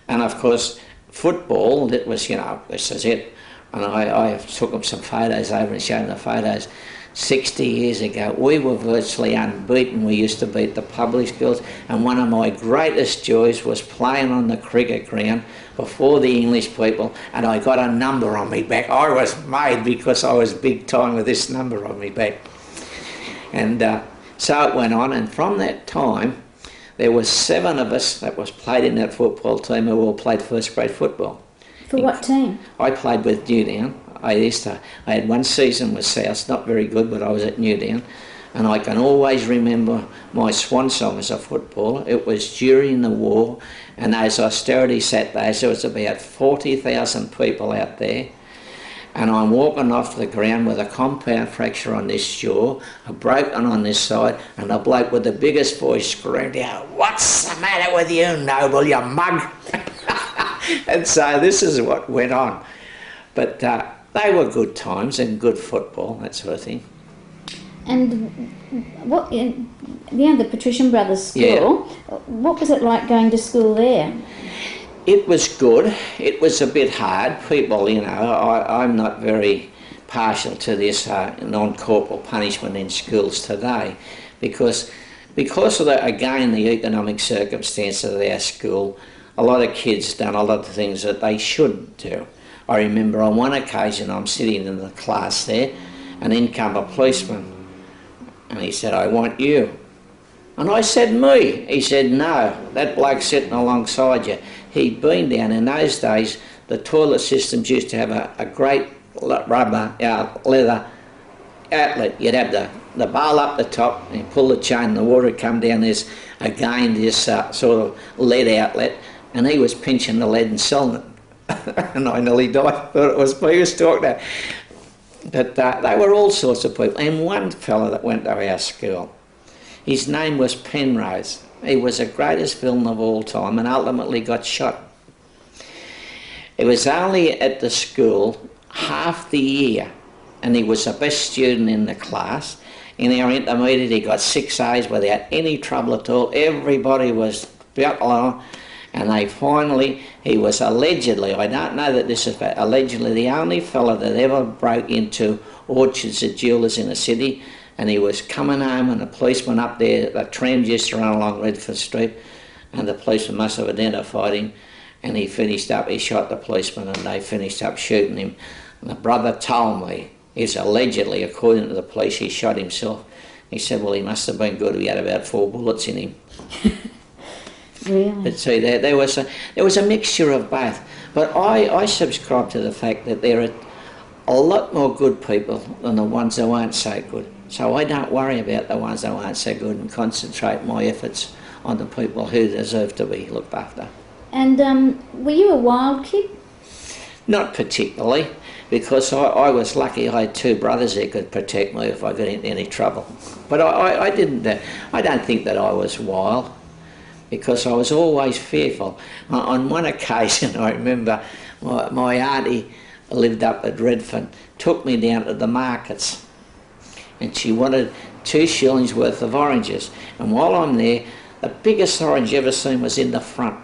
and of course football, that was, you know, this is it. And I took them some photos over and showed them the photos. 60 years ago we were virtually unbeaten. We used to beat the public schools, and one of my greatest joys was playing on the cricket ground before the English people, and I got a number on me back. I was made because I was big time with this number on me back. And so it went on, and from that time there was 7 of us that was played in that football team who all played first grade football.
For what team?
I played with Newdown. I had one season with South, not very good, but I was at Newdown, and I can always remember my swan song as a footballer. It was during the war, and those austerity Saturdays, there was about 40,000 people out there, and I'm walking off the ground with a compound fracture on this jaw, a broken on this side, and a bloke with the biggest voice screamed out, "What's the matter with you, Noble, you mug?" And so this is what went on. But they were good times and good football, that sort of thing.
And what, the Patrician Brothers School,
yeah.
What was it like going to school there?
It was good. It was a bit hard. People, you know, I'm not very partial to this non-corporal punishment in schools today, because of the, again, the economic circumstances of our school, a lot of kids done a lot of things that they shouldn't do. I remember on one occasion I'm sitting in the class there, and in come a policeman, and he said, "I want you." And I said, "Me?" He said, "No, that bloke sitting alongside you." He'd been down. In those days, the toilet systems used to have a great rubber, leather outlet. You'd have the bowl up the top, and you pull the chain, and the water would come down. There's again this sort of lead outlet, and he was pinching the lead and selling it. And I nearly died. I thought it was me who was talking to. But they were all sorts of people. And one fellow that went to our school, his name was Penrose. He was the greatest villain of all time and ultimately got shot. It was only at the school half the year, and he was the best student in the class. In our intermediate he got 6 A's without any trouble at all. Everybody was built along. And he was allegedly, I don't know that this is fact, allegedly the only fellow that ever broke into orchards at jewellers in the city, and he was coming home and the policeman up there, the tram just ran along Redford Street, and the policeman must have identified him, and he finished up, he shot the policeman, and they finished up shooting him. And the brother told me, it's allegedly, according to the police, he shot himself, He said, well, he must have been good. He had about 4 bullets in him.
Really?
But see, there was a mixture of both. But I subscribe to the fact that there are a lot more good people than the ones who aren't so good. So I don't worry about the ones who aren't so good and concentrate my efforts on the people who deserve to be looked after.
And were you a wild kid?
Not particularly, because I was lucky I had 2 brothers who could protect me if I got into any trouble. But I don't think that I was wild, because I was always fearful. On one occasion, I remember my auntie lived up at Redfern, took me down to the markets, and she wanted 2 shillings worth of oranges. And while I'm there, the biggest orange you ever seen was in the front.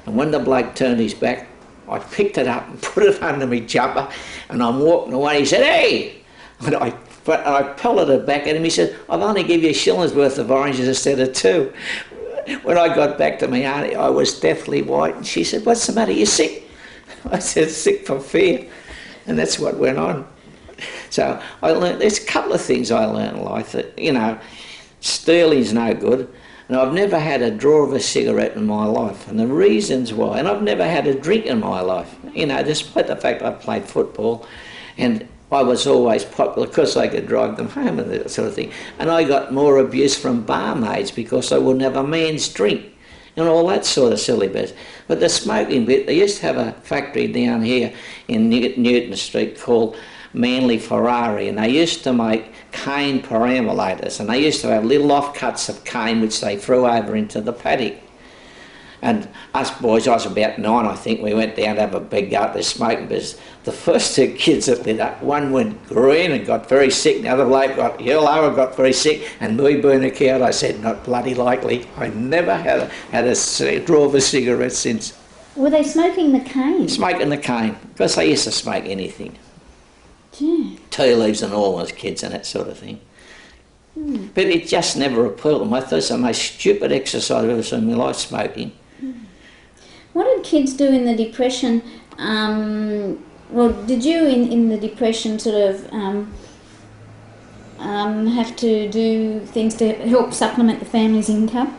And when the bloke turned his back, I picked it up and put it under my jumper, and I'm walking away. He said, "Hey!" And I pelted it back at him. He said, "I've only give you a shilling's worth of oranges instead of 2. When I got back to my auntie, I was deathly white, and she said, "What's the matter? You sick?" I said, "Sick from fear." And that's what went on. So I learned, there's a couple of things I learned in life that, you know, stealing's no good. And I've never had a draw of a cigarette in my life, and the reasons why, and I've never had a drink in my life, you know, despite the fact I played football, and I was always popular because I could drive them home and that sort of thing. And I got more abuse from barmaids because I wouldn't have a man's drink and all that sort of silly bit. But the smoking bit, they used to have a factory down here in Newton Street called Manly Ferrari, and they used to make cane perambulators, and they used to have little offcuts of cane which they threw over into the paddock. And us boys, I was about 9 I think, we went down to have a big go at the smoking business. The first 2 kids that lit up, one went green and got very sick, the other bloke got yellow and got very sick, and me being a coward, I said, not bloody likely. I never had a draw of a cigarette since.
Were they smoking the cane?
Smoking the cane, because they used to smoke anything.
Yeah.
Tea leaves and all those kids and that sort of thing. But it just never appealed to them. I thought it was the most stupid exercise I've ever seen in my life, smoking.
What did kids do in the Depression? Well, did you in the Depression sort of have to do things to help supplement the family's income?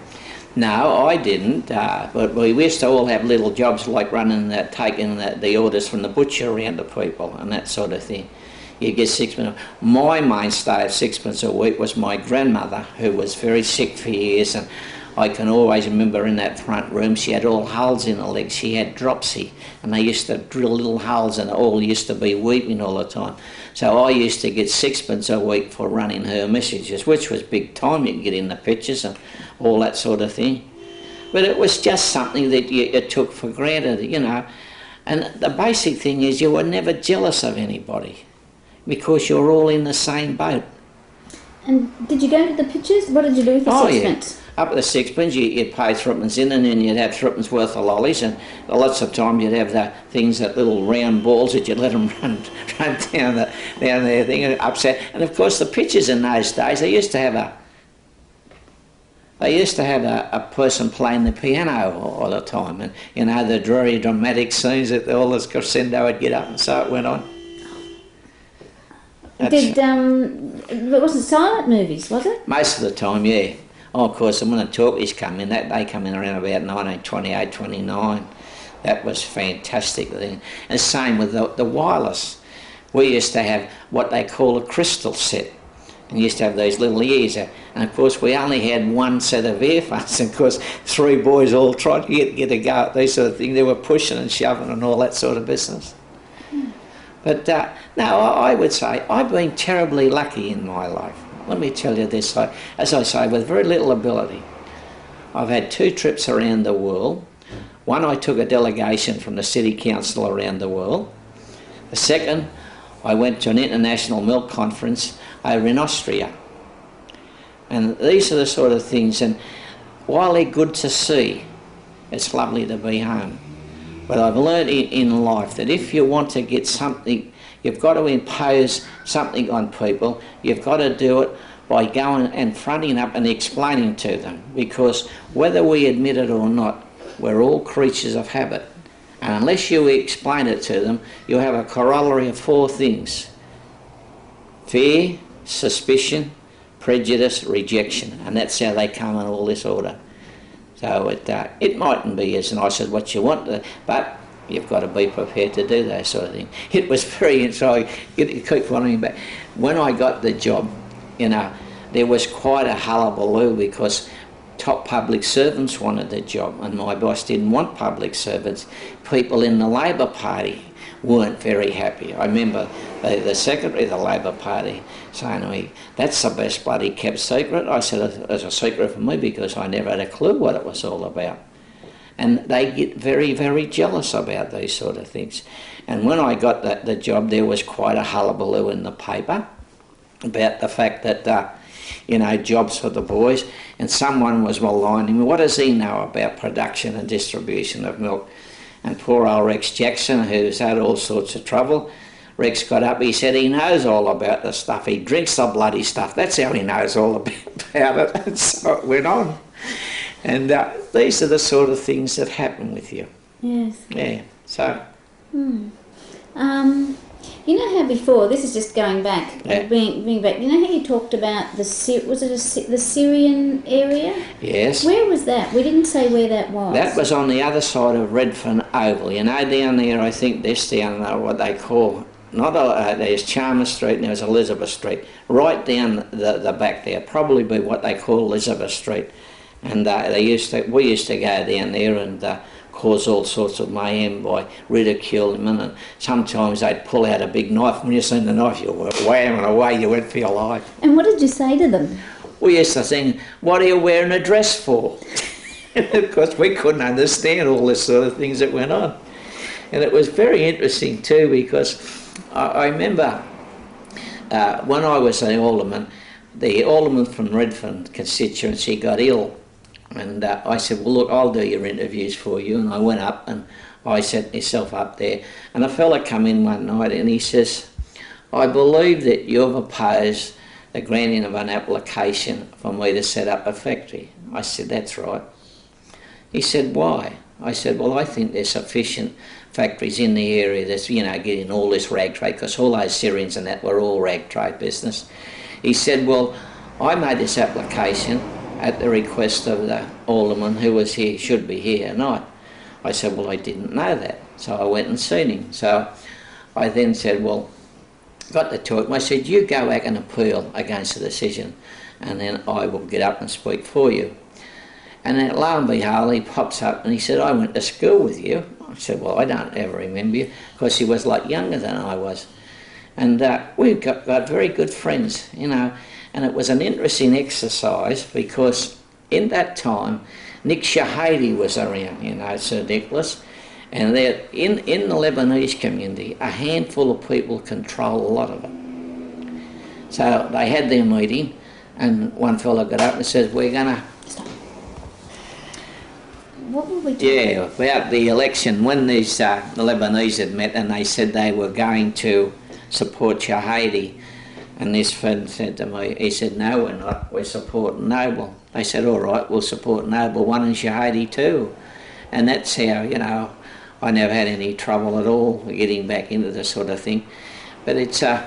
No,
I didn't, but we used to all have little jobs like running, taking the orders from the butcher around to people and that sort of thing. You get 6pence. My mainstay of 6pence a week was my grandmother, who was very sick for years, and I can always remember in that front room she had all holes in her legs. She had dropsy, and they used to drill little holes and all used to be weeping all the time. So I used to get 6pence a week for running her messages, which was big time. You could get in the pictures and all that sort of thing. But it was just something that you took for granted, you know. And the basic thing is you were never jealous of anybody because you're all in the same boat.
And did you go to the pictures? What did you do with the 6pence?
Yeah. Up at the 6pence, you'd pay 3pence in, and then you'd have 3pence worth of lollies, and lots of time you'd have the things, that little round balls that you'd let them run down their thing and upset. And of course the pictures in those days, they used to have a person playing the piano all the time, and you know, the dreary dramatic scenes that all this crescendo would get up, and so it went on.
It wasn't silent movies, was it?
Most of the time, yeah. Oh, of course, and when the talkies come in, they come in around about 1928, 29. That was fantastic. And same with the wireless. We used to have what they call a crystal set. And used to have these little ears. And of course, we only had one set of earphones. And of course, 3 boys all tried to get a go at these sort of things. They were pushing and shoving and all that sort of business. But no, I would say I've been terribly lucky in my life. Let me tell you this, as I say, with very little ability. I've had 2 trips around the world. One, I took a delegation from the City Council around the world. The second, I went to an international milk conference over in Austria. And these are the sort of things, and while they're good to see, it's lovely to be home. But I've learned in life that if you want to get something, you've got to impose something on people. You've got to do it by going and fronting up and explaining to them, because whether we admit it or not, we're all creatures of habit. And unless you explain it to them, you'll have a corollary of 4 things: fear, suspicion, prejudice, rejection, and that's how they come in all this order. So it mightn't be as nice as what you want, but you've got to be prepared to do those sort of things. It was very, so you keep following back. When I got the job, you know, there was quite a hullabaloo because top public servants wanted the job and my boss didn't want public servants. People in the Labor Party weren't very happy. I remember the secretary of the Labor Party saying to me, "That's the best bloody kept secret." I said, "It was a secret for me because I never had a clue what it was all about." And they get very, very jealous about these sort of things. And when I got the job, there was quite a hullabaloo in the paper about the fact that, you know, jobs for the boys. And someone was maligning me. What does he know about production and distribution of milk? And poor old Rex Jackson, who's had all sorts of trouble, Rex got up, he said he knows all about the stuff. He drinks the bloody stuff. That's how he knows all about it. And so it went on. And these are the sort of things that happen with you.
Yes.
Yeah, so.
You know how before, this is just going back,
Yeah.
being back, you know how you talked about the Syrian area?
Yes.
Where was that? We didn't say where that was.
That was on the other side of Redfern Oval. You know, down there, I think this down there, what they call, there's Chalmers Street and there's Elizabeth Street. Right down the back there, probably be what they call Elizabeth Street. And we used to go down there and cause all sorts of mayhem by ridiculing them, and sometimes they'd pull out a big knife. When you seen the knife, you were wham and away you went for your life.
And what did you say to them?
We used to think, "What are you wearing a dress for?" Because we couldn't understand all this sort of things that went on. And it was very interesting too, because I remember when I was the alderman from Redfern constituency got ill. And I said, "Well, look, I'll do your interviews for you." And I went up and I set myself up there. And a fella come in one night and he says, "I believe that you've opposed the granting of an application for me to set up a factory." I said, "That's right." He said, "Why?" I said, "Well, I think there's sufficient factories in the area that's, you know, getting all this rag trade, because all those Syrians and that were all rag trade business." He said, "Well, I made this application at the request of the alderman who was here, should be here tonight." I said, "Well, I didn't know that." So I went and seen him. So I then said, well, got to talk. I said, "You go back and appeal against the decision and then I will get up and speak for you." And then lo and behold, he pops up and he said, "I went to school with you." I said, "Well, I don't ever remember you," because he was like younger than I was. And we got very good friends, you know. And it was an interesting exercise because in that time, Nick Shahady was around, you know, Sir Nicholas. And in the Lebanese community, a handful of people control a lot of it. So they had their meeting and one fellow got up and says, "We're going to..."
Stop. What were we talking
Yeah, about the election, when these the Lebanese had met and they said they were going to support Shahady. And this friend said to me, he said, "No, we're not, we're supporting Noble." They said, "All right, we'll support Noble 1 and Shahady 2. And that's how, you know, I never had any trouble at all getting back into this sort of thing. But it's an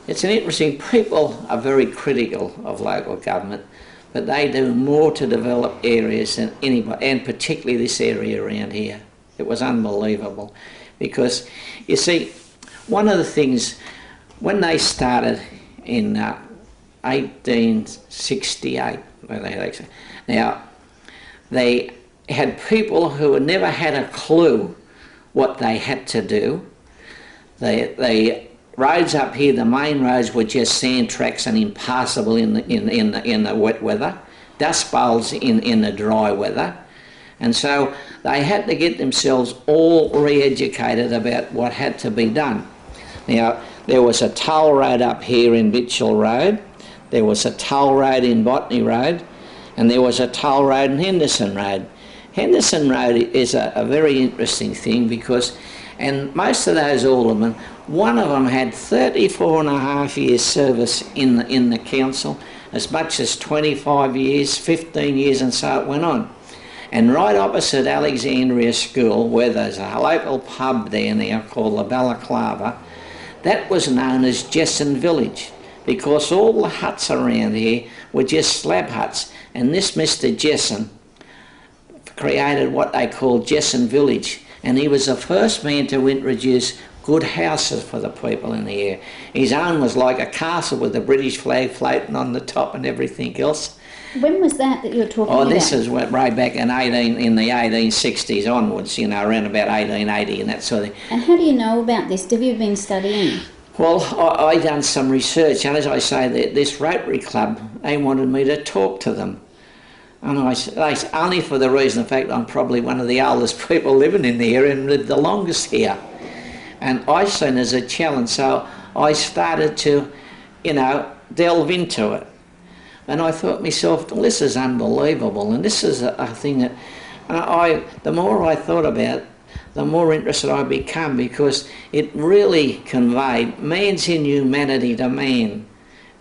interesting, people are very critical of local government, but they do more to develop areas than anybody, and particularly this area around here. It was unbelievable. Because, you see, one of the things, when they started in 1868, now they had people who had never had a clue what they had to do. The roads up here, the main roads were just sand tracks and impassable in the wet weather, dust bowls in the dry weather, and so they had to get themselves all re-educated about what had to be done. Now, there was a toll road up here in Bitchell Road, there was a toll road in Botany Road, and there was a toll road in Henderson Road. Henderson Road is a very interesting thing because, and most of those aldermen, one of them had 34 and a half years service in the council, as much as 25 years, 15 years, and so it went on. And right opposite Alexandria School, where there's a local pub there now called the Balaclava, that was known as Jesson Village. because all the huts around here were just slab huts. And this Mr. Jesson created what they called Jesson Village, and he was the first man to introduce good houses for the people in the area. His own was like a castle with the British flag floating on the top and everything else.
When was that you're talking about?
Oh, this is way back in the 1860s onwards, you know, around about 1880 and that sort of thing.
And how do you know about this? Have you been studying?
Well, I done some research, and as I say, this Rotary Club, they wanted me to talk to them. And only for the reason, in fact, I'm probably one of the oldest people living in the area and lived the longest here. And I seen it as a challenge, so I started to, you know, delve into it. And I thought to myself, well, this is unbelievable, and this is a thing that, the more I thought about it, the more interested I become, because it really conveyed man's inhumanity to man.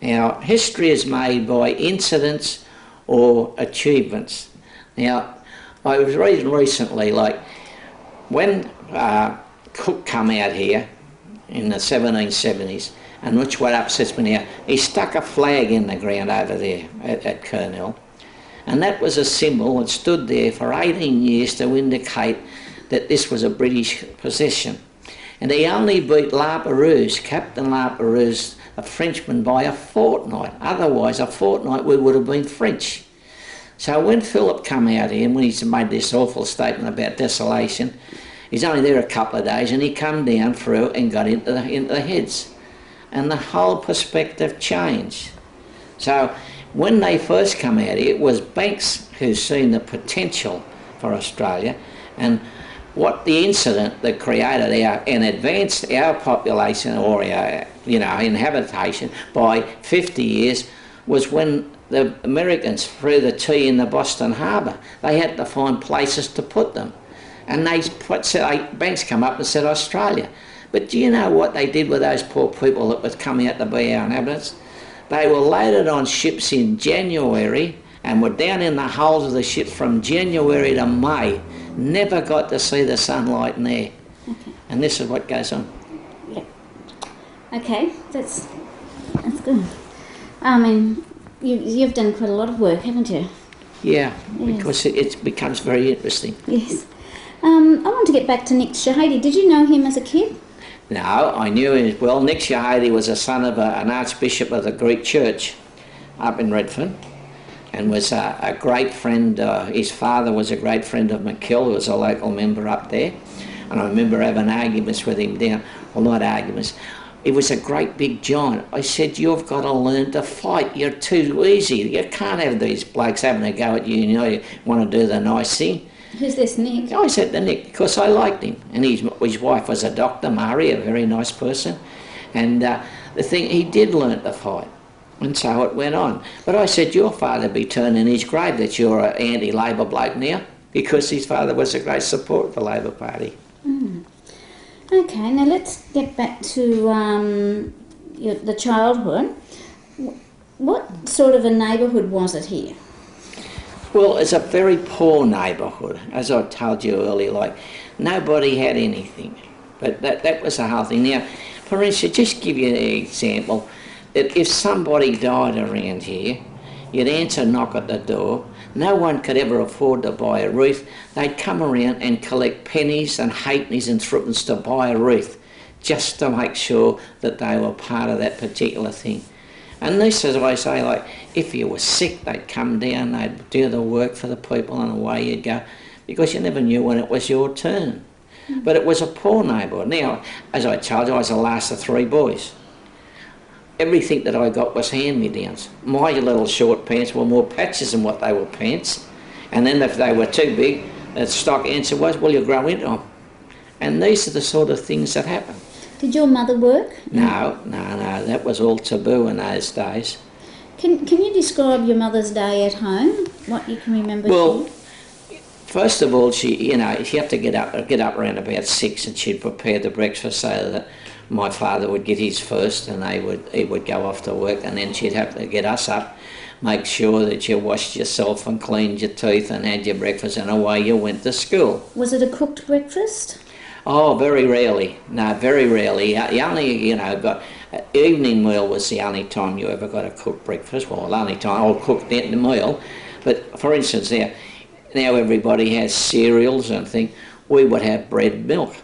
Now, history is made by incidents or achievements. Now, I was reading recently, like, when Cook come out here in the 1770s, and which what upsets me now, he stuck a flag in the ground over there at Kernell, and that was a symbol that stood there for 18 years to indicate that this was a British possession. And he only beat Arose, Captain Arose, a Frenchman, by a fortnight. Otherwise, a fortnight we would have been French. So when Philip come out here, and when he's made this awful statement about desolation, he's only there a couple of days, and he come down through and got into the heads. And the whole perspective changed. So when they first come out here, it was Banks who seen the potential for Australia, and what the incident that created and advanced our population, or our, you know, inhabitation by 50 years, was when the Americans threw the tea in the Boston Harbour. They had to find places to put them, and Banks come up and said Australia. But do you know what they did with those poor people that was coming out to be our inhabitants? They were loaded on ships in January and were down in the holds of the ships from January to May. Never got to see the sunlight in there. Okay. And this is what goes on.
Yeah. Okay, that's good. I mean, you've done quite a lot of work, haven't you?
Yeah,
yes.
Because it becomes very interesting.
Yes. I want to get back to Nick Shahady. Did you know him as a kid?
No, I knew him as well. Nick Shahady was a son of an archbishop of the Greek church up in Redfern, and was a great friend. His father was a great friend of McKell, who was a local member up there. And I remember having arguments with him down, well, not arguments. He was a great big giant. I said, you've got to learn to fight. You're too easy. You can't have these blokes having a go at you, you know, you want to do the nice thing.
Who's this, Nick?
I said to Nick, because I liked him. And his wife was a doctor, Mari, a very nice person. And the thing, he did learn to fight. And so it went on. But I said, your father be turning his grave that you're an anti-Labor bloke now, because his father was a great supporter of the Labor Party.
Mm. Okay, now let's get back to the childhood. What sort of a neighbourhood was it here?
Well, it's a very poor neighbourhood, as I told you earlier. Like, nobody had anything, but that was the whole thing. Now, for instance, just give you an example, that if somebody died around here, you'd answer, knock at the door. No one could ever afford to buy a wreath. They'd come around and collect pennies and halfpennies and threepence to buy a wreath, just to make sure that they were part of that particular thing. And this is why I say, like, if you were sick, they'd come down, they'd do the work for the people, and away you'd go, because you never knew when it was your turn. Mm-hmm. But it was a poor neighbourhood. Now, as I told you, I was the last of 3 boys. Everything that I got was hand-me-downs. My little short pants were more patches than what they were pants. And then if they were too big, the stock answer was, well, you'll grow into them. And these are the sort of things that happen.
Did your mother work?
No, that was all taboo in those days.
Can you describe your mother's day at home? What you can remember?
Well, first of all, she had to get up around about 6, and she'd prepare the breakfast so that my father would get his first, and he would go off to work, and then she'd have to get us up, make sure that you washed yourself and cleaned your teeth and had your breakfast, and away you went to school.
Was it a cooked breakfast?
Oh, very rarely. No, very rarely. You only, got Evening meal was the only time you ever got to cook breakfast. Well, the only time I'll cook the meal. But for instance, now everybody has cereals and things. We would have bread and milk.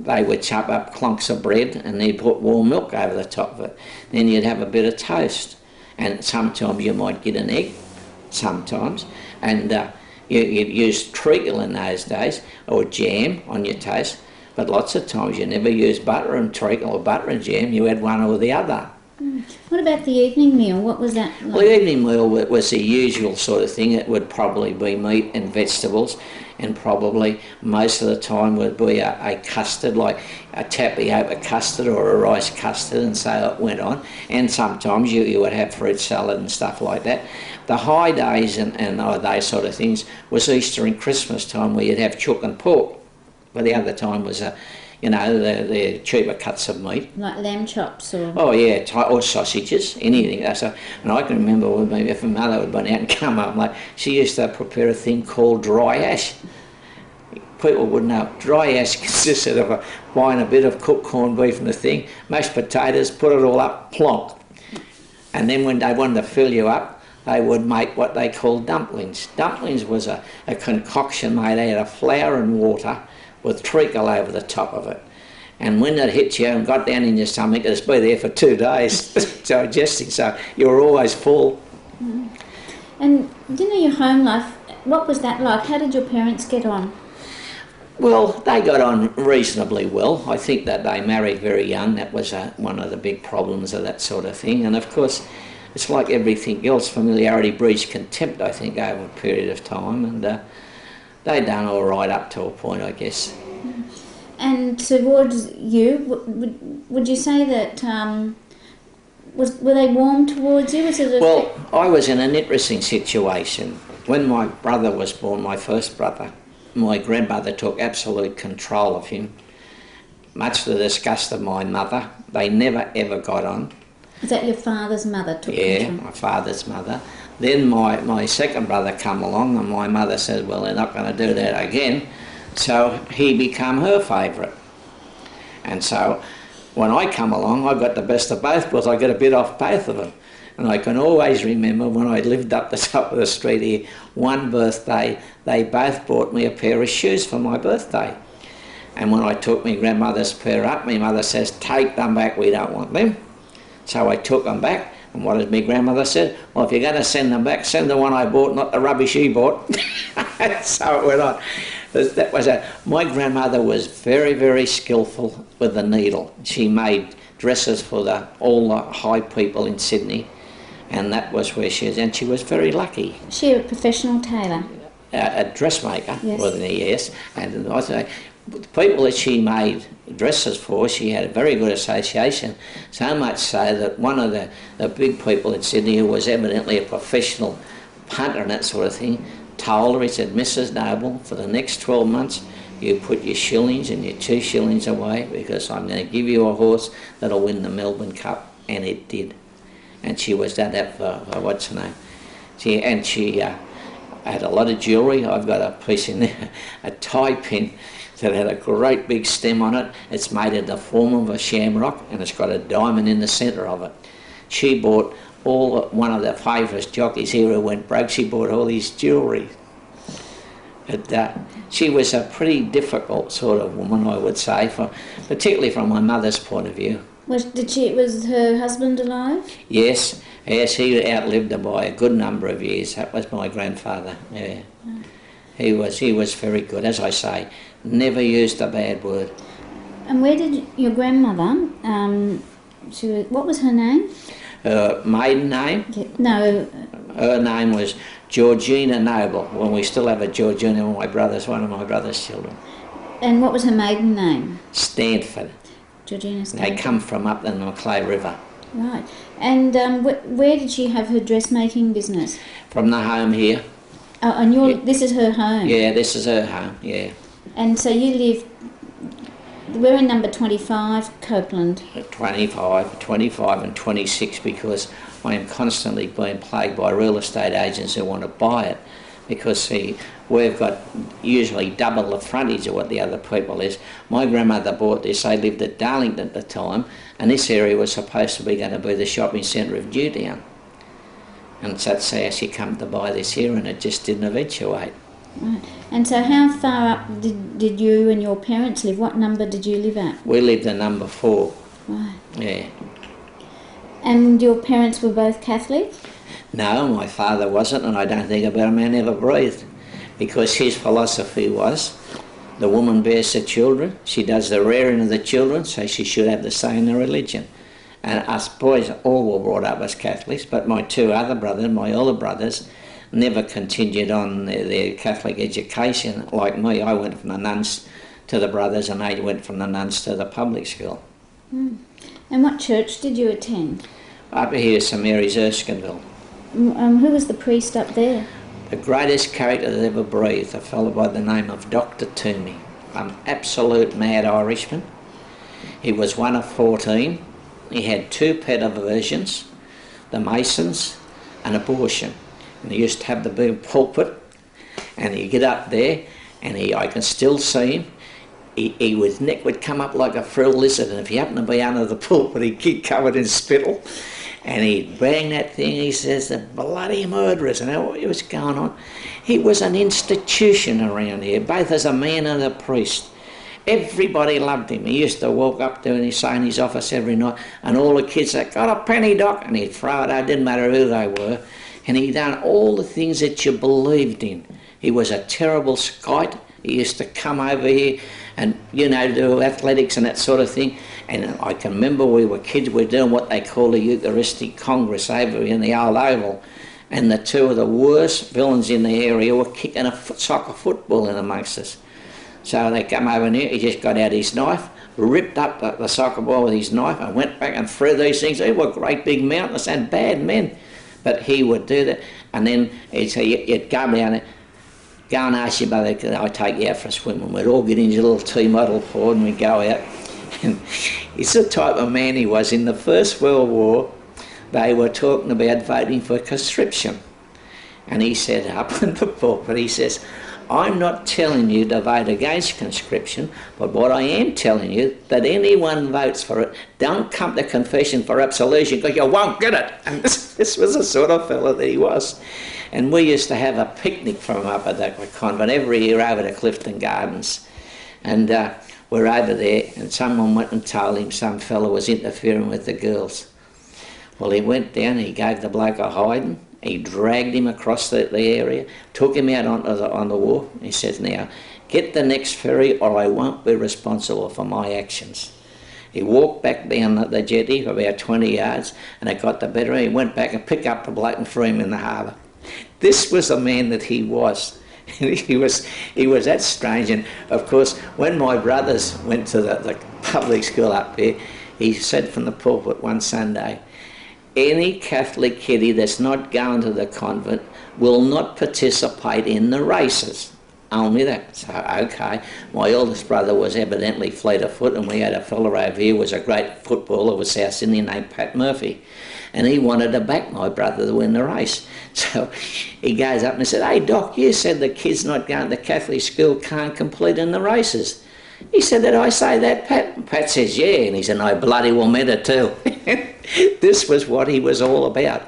They would chop up clunks of bread and they'd put warm milk over the top of it. Then you'd have a bit of toast. And sometimes you might get an egg, sometimes. And you'd use treacle in those days, or jam on your toast. But lots of times you never used butter and treacle or butter and jam. You had one or the other.
What about the evening meal? What was that like?
Well, the evening meal was the usual sort of thing. It would probably be meat and vegetables, and probably most of the time would be a custard, like a tapioca custard or a rice custard, and so it went on. And sometimes you would have fruit salad and stuff like that. The high days and those sort of things was Easter and Christmas time, where you'd have chook and pork. But the other time was the cheaper cuts of meat.
Like lamb chops or...
Oh yeah, or sausages, anything. So, and I can remember when maybe if my mother would run out and come up, like, she used to prepare a thing called dry ash. People wouldn't know. Dry ash consisted of buying a bit of cooked corned beef and the thing, mashed potatoes, put it all up, plonk. And then when they wanted to fill you up, they would make what they called dumplings. Dumplings was a concoction made out of flour and water with treacle over the top of it. And when it hit you and got down in your stomach, it'd be there for 2 days digesting, so you were always full.
Mm. And your home life, what was that like? How did your parents get on?
Well, they got on reasonably well. I think that they married very young. That was one of the big problems of that sort of thing. And of course, it's like everything else, familiarity breeds contempt, I think, over a period of time. And they done all right up to a point, I guess.
And towards you, would you say that were they warm towards you?
Well, I was in an interesting situation. When my brother was born, my first brother, my grandmother took absolute control of him, much to the disgust of my mother. They never ever got on.
Is that your father's mother took control?
Yeah, my father's mother. Then my second brother come along, and my mother said, well, they're not going to do that again. So he became her favourite. And so when I come along, I got the best of both, because I got a bit off both of them. And I can always remember when I lived up the top of the street here, one birthday, they both bought me a pair of shoes for my birthday. And when I took my grandmother's pair up, my mother says, take them back, we don't want them. So I took them back. And what did my grandmother say? Well, if you're going to send them back, send the one I bought, not the rubbish you bought. So it went on. That was my grandmother was very, very skillful with the needle. She made dresses for all the high people in Sydney, and that was where she was. And she was very lucky.
Was she a professional tailor?
A dressmaker,
yes.
Well, yes. And I say, the people that she made dresses for, she had a very good association, so much so that one of the big people in Sydney, who was evidently a professional punter and that sort of thing, told her, he said, Mrs. Noble, for the next 12 months you put your shillings and your 2 shillings away, because I'm going to give you a horse that'll win the Melbourne Cup. And it did. And she was done that for what's her name? She had a lot of jewellery. I've got a piece in there, a tie pin that had a great big stem on it. It's made in the form of a shamrock, and it's got a diamond in the centre of it. She bought one of the favourite jockeys here who went broke, she bought all his jewellery. She was a pretty difficult sort of woman, I would say, particularly from my mother's point of view.
Was her husband alive?
Yes, he outlived her by a good number of years. That was my grandfather, yeah. Oh. He was very good, as I say, never used a bad word.
And where did your grandmother, what was her name?
Her maiden name?
Yeah, no.
Her name was Georgina Noble. Well, we still have a Georgina, one of my brother's children.
And what was her maiden name?
Stanford.
Georgina Stanford.
They come from up the McKell River.
Right. And where did she have her dressmaking business?
From the home here.
Oh, and this is her home?
Yeah, this is her home, yeah.
And so you live, we're in number 25, Copeland.
25 and 26, because I am constantly being plagued by real estate agents who want to buy it, because we've got usually double the frontage of what the other people is. My grandmother bought this. They lived at Darlington at the time, and this area was supposed to be going to be the shopping centre of Newtown. And so that's how she come to buy this here, and it just didn't eventuate.
Right. And so how far up did you and your parents live? What number did you live at?
We lived at number 4.
Right.
Yeah.
And your parents were both Catholic?
No, my father wasn't, and I don't think a better man ever breathed, because his philosophy was the woman bears the children, she does the rearing of the children, so she should have the say in the religion. And us boys all were brought up as Catholics, but my 2 other brothers, my older brothers, never continued on their Catholic education like me. I went from the nuns to the brothers, and they went from the nuns to the public school.
Mm. And what church did you attend?
Up here, St Mary's, Erskineville.
Who was the priest up there?
The greatest character that ever breathed, a fellow by the name of Dr. Toomey, an absolute mad Irishman. He was one of 14. He had 2 pet aversions, the Masons and abortion. And he used to have the big pulpit, and he'd get up there, and I can still see him. His neck would come up like a frilled lizard, and if he happened to be under the pulpit, he'd get covered in spittle, and he'd bang that thing. He says, the bloody murderers, and what was going on. He was an institution around here, both as a man and a priest. Everybody loved him. He used to walk up to and he'd say in his office every night, and all the kids said, "Got a penny, Doc?" And he'd throw it out, didn't matter who they were. And he'd done all the things that you believed in. He was a terrible skite. He used to come over here and, you know, do athletics and that sort of thing. And I can remember we were kids, we were doing what they call the Eucharistic Congress over in the old Oval. And the 2 of the worst villains in the area were kicking a soccer football in amongst us. So they come over here, he just got out his knife, ripped up the soccer ball with his knife and went back and threw these things. They were great big mountains and bad men. But he would do that. And then he'd say, you'd go down there, go and ask your mother, I'll take you out for a swim. And we'd all get into a little tea model pool and we'd go out. And he's the type of man he was. In the First World War, they were talking about voting for conscription. And he said up in the pulpit, he says, I'm not telling you to vote against conscription, but what I am telling you, that anyone votes for it, don't come to confession for absolution because you won't get it. And this was the sort of fellow that he was. And we used to have a picnic from him up at that convent every year over to Clifton Gardens. And we're over there, and someone went and told him some fellow was interfering with the girls. Well, he went down, he gave the bloke a hiding. He dragged him across the area, took him out on the wharf. He says, now, get the next ferry or I won't be responsible for my actions. He walked back down the jetty for about 20 yards and it got the better. He went back and picked up the bloke and threw him in the harbour. This was the man that he was. he was that strange. And of course, when my brothers went to the public school up there, he said from the pulpit one Sunday, any Catholic kiddie that's not going to the convent will not participate in the races. Only that. So, okay, my eldest brother was evidently fleet of foot, and we had a fellow over here who was a great footballer with South Sydney named Pat Murphy. And he wanted to back my brother to win the race. So he goes up and said, hey Doc, you said the kids not going to Catholic school can't complete in the races. He said, did I say that, Pat? And Pat says, yeah. And he said, I bloody well meant it too. This was what he was all about.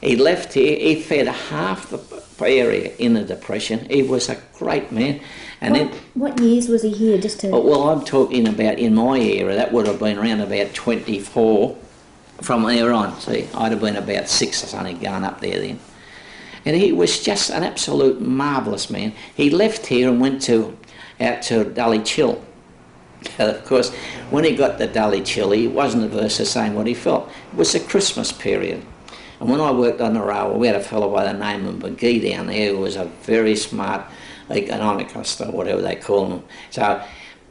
He left here, he fed half the area in the Depression. He was a great man. And
what years was he here? Just to...
Well, I'm talking about in my era, that would have been around about 24 from there on. See, I'd have been about 6 or something going up there then. And he was just an absolute marvellous man. He left here and went out to Dully Chill. Of course, when he got to Dully Chill, he wasn't averse to saying what he felt. It was the Christmas period. And when I worked on the railway, we had a fellow by the name of McKell down there who was a very smart economicist or whatever they call him. So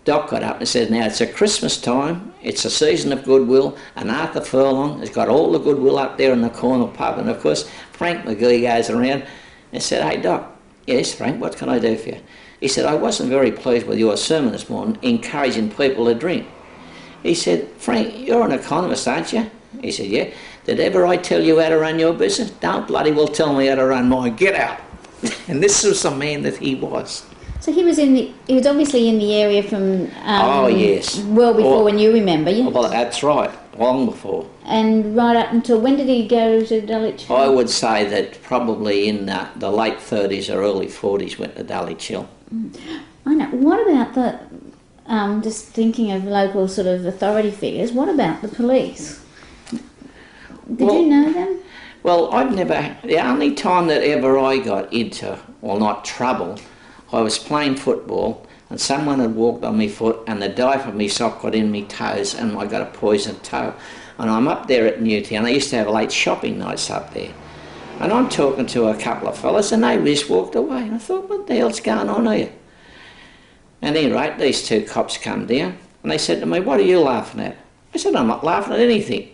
Doc got up and said, now it's a Christmas time, it's a season of goodwill, and Arthur Furlong has got all the goodwill up there in the corner pub. And of course, Frank McGee goes around and said, hey Doc, yes Frank, what can I do for you? He said, I wasn't very pleased with your sermon this morning, encouraging people to drink. He said, Frank, you're an economist, aren't you? He said, yeah. Did ever I tell you how to run your business? Don't bloody well tell me how to run mine. Get out. And this was the man that he was.
So he was obviously in the area from
Oh, yes.
well before when you remember, yeah?
Well, that's right, long before.
And right up until, when did he go to Dulwich Hill?
I would say that probably in the late 30s or early 40s went to Dulwich Hill.
I know. What about the, just thinking of local sort of authority figures, what about the police? Did you know them?
Well, the only time that ever I got into, well, not trouble, I was playing football and someone had walked on my foot and the dye from my sock got in my toes and I got a poisoned toe. And I'm up there at Newtown. I used to have late shopping nights up there. And I'm talking to a couple of fellas and they just walked away. And I thought, what the hell's going on here? And anyway, these two cops come down and they said to me, what are you laughing at? I said, I'm not laughing at anything.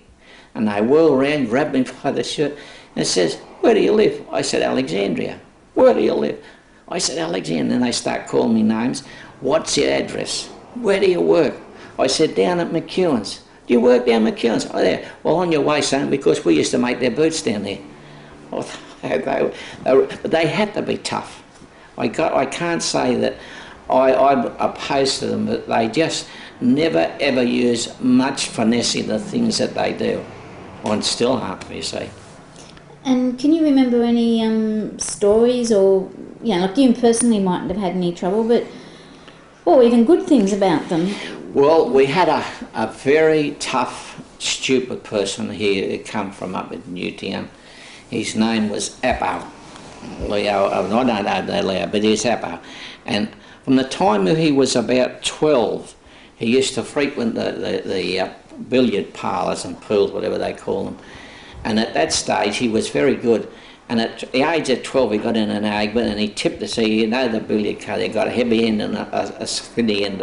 And they whirled around, grabbed me by the shirt and says, where do you live? I said, Alexandria. Where do you live? I said, Alexandria. And they start calling me names. What's your address? Where do you work? I said, down at McKeown's. Do you work down at McKeown's? Oh, there. Well, on your way, son, because we used to make their boots down there. But they had to be tough. I can't say that I'm opposed to them, but they just never ever use much finesse in the things that they do. And still aren't, you see. And
can you remember any stories or, like you personally mightn't have had any trouble, but, or even good things about them?
Well, we had a very tough, stupid person here who come from up in Newtown. His name was Appo. Leo, I don't know Leo, but he's Appo. And from the time that he was about 12, he used to frequent the billiard parlours and pools, whatever they call them. And at that stage, he was very good. And at the age of 12, he got in an argument and he tipped the billiard card, they got a heavy end and a skinny end.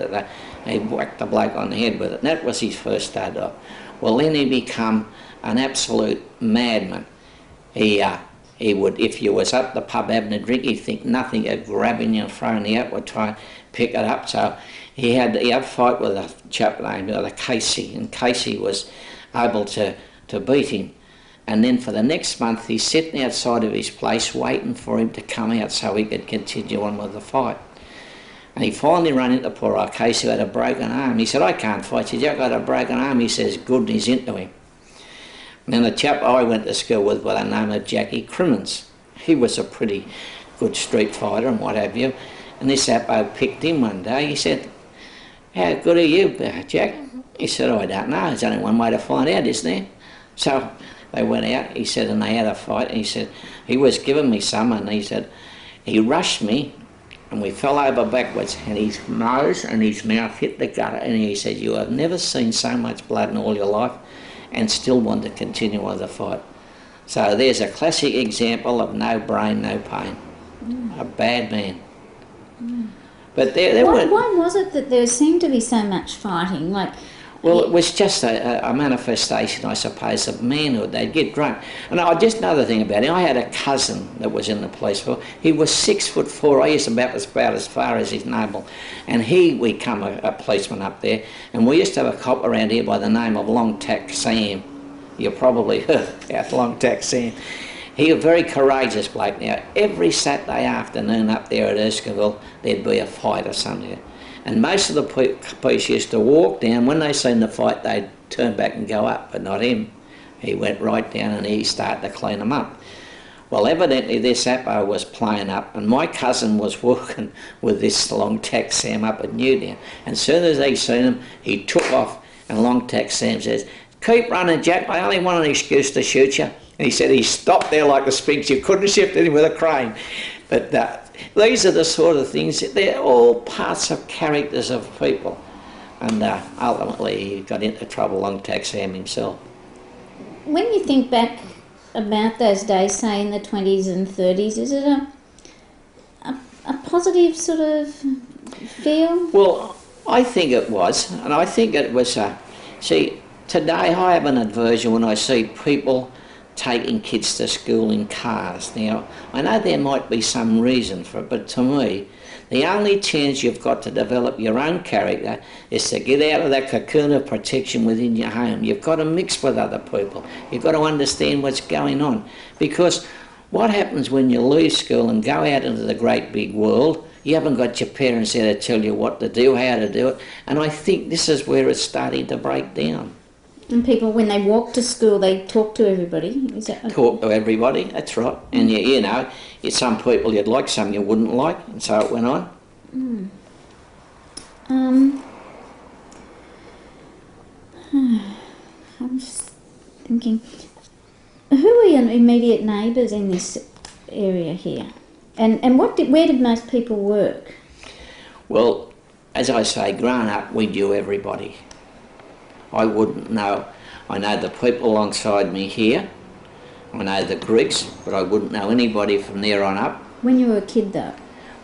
He whacked the bloke on the head with it. And that was his first start off. Well, then he become an absolute madman. He would, if you was up the pub having a drink, he'd think nothing of grabbing you and throwing you out, would try and pick it up. So he had a fight with a chap named Casey, and Casey was able to beat him. And then for the next month, he's sitting outside of his place waiting for him to come out so he could continue on with the fight. And he finally ran into poor old Casey who had a broken arm. He said, I can't fight you, I've got a broken arm. He says, good, and he's into him. And then a chap I went to school with by the name of Jackie Crimmins. He was a pretty good street fighter and what have you. And this Appo picked him one day. He said, how good are you, Jack? He said, I don't know. There's only one way to find out, isn't there? So they went out, he said, and they had a fight. And he said, he was giving me some, and he said, he rushed me, and we fell over backwards, and his nose and his mouth hit the gutter, and he said, you have never seen so much blood in all your life, and still want to continue with the fight. So there's a classic example of no brain, no pain. A bad man. But there weren't...
Why was it that there seemed to be so much fighting?
Well, it was just a manifestation, I suppose, of manhood. They'd get drunk. And just another thing about him, I had a cousin that was in the police force. He was 6'4". I used to about as far as his navel. And we become a policeman up there. And we used to have a cop around here by the name of Long Tack Sam. You probably heard about Long Tack Sam. He was a very courageous bloke. Now, every Saturday afternoon up there at Erskineville, there'd be a fight or something. And most of the police used to walk down. When they seen the fight, they'd turn back and go up, but not him. He went right down and he started to clean them up. Well, evidently this Appo was playing up, and my cousin was working with this Long Tack Sam up at Newtown. And as soon as he seen him, he took off, and Long Tack Sam says, keep running, Jack, I only want an excuse to shoot you. And he said he stopped there like a sphinx. You couldn't have shifted him with a crane. But these are the sort of things, they're all parts of characters of people. And ultimately he got into trouble, Long Tack Sam himself.
When you think back about those days, say in the 20s and 30s, is it a positive sort of feel?
Well, I think it was. And I think it was, see, today I have an aversion when I see people taking kids to school in cars. Now, I know there might be some reason for it, but to me, the only chance you've got to develop your own character is to get out of that cocoon of protection within your home. You've got to mix with other people. You've got to understand what's going on. Because what happens when you leave school and go out into the great big world? You haven't got your parents there to tell you what to do, how to do it. And I think this is where it's starting to break down.
And people, when they walk to school, they talk to everybody. Is that
Talk to everybody, that's right. And you know, some people you'd like, some you wouldn't like, and so it went on.
Mm. I'm just thinking, who are your immediate neighbours in this area here? And where did most people work?
Well, as I say, growing up, we knew everybody. I wouldn't know. I know the people alongside me here. I know the Greeks, but I wouldn't know anybody from there on up.
When you were a kid, though?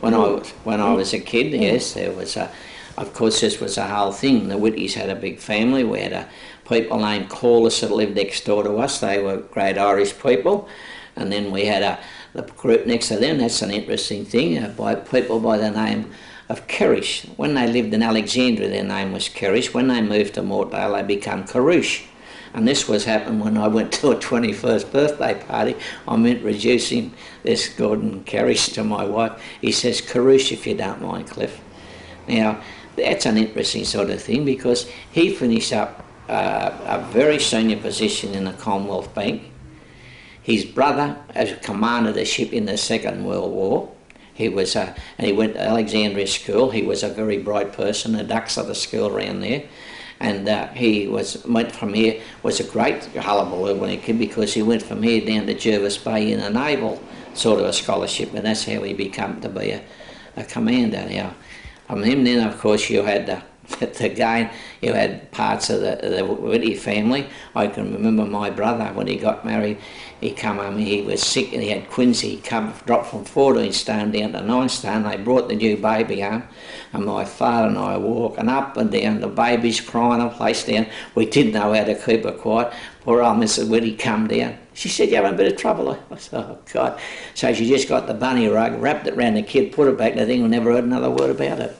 When I was a kid, yes, there was a. Of course, this was a whole thing. The Whitties had a big family. We had people named Corliss that lived next door to us. They were great Irish people. And then we had the group next to them. That's an interesting thing. By people by the name of Kerrish. When they lived in Alexandria, their name was Kerrish. When they moved to Mortdale, they became Carouche. And this was happened when I went to a 21st birthday party. I'm introducing this Gordon Kerrish to my wife. He says, Carouche, if you don't mind, Cliff. Now, that's an interesting sort of thing because he finished up a very senior position in the Commonwealth Bank. His brother commanded a ship in the Second World War. He was, and he went to Alexandria School. He was a very bright person. The ducks of the school around there, and he went from here. Was a great hullabaloo when he came because he went from here down to Jervis Bay in a naval sort of a scholarship, and that's how he became to be a commander. Now, from him, then of course you had again, you had parts of the Whitty family. I can remember my brother when he got married. He come home, he was sick and he had quinsy. He dropped from 14 stone down to 9 stone. They brought the new baby home and my father and I were walking up and down. The baby's crying a place down. We didn't know how to keep her quiet. Poor old Mrs. Whitty come down. She said, "You're having a bit of trouble." I said, "Oh God." So she just got the bunny rug, wrapped it round the kid, put it back in the thing and never heard another word about it.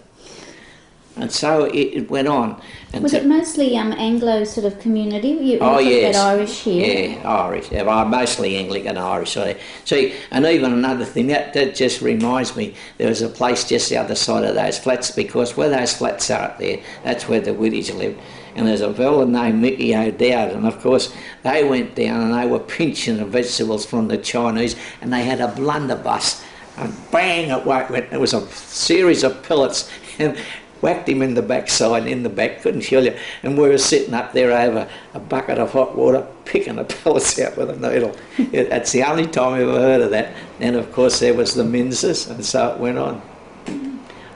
And so it went on. And
was it mostly Anglo sort of community? You
yes.
Irish here?
Yeah, Irish. Yeah, well, mostly Anglican Irish. So, see, and even another thing, that just reminds me, there was a place just the other side of those flats because where those flats are up there, that's where the Whitties lived. And there's a fella named Mickey O'Dowd, and of course they went down and they were pinching the vegetables from the Chinese and they had a blunderbuss and bang, it went. It was a series of pellets and whacked him in the backside, in the back, couldn't kill you. And we were sitting up there over a bucket of hot water, picking the pellets out with a needle. That's the only time I've ever heard of that. And of course there was the Minzes, and so it went on.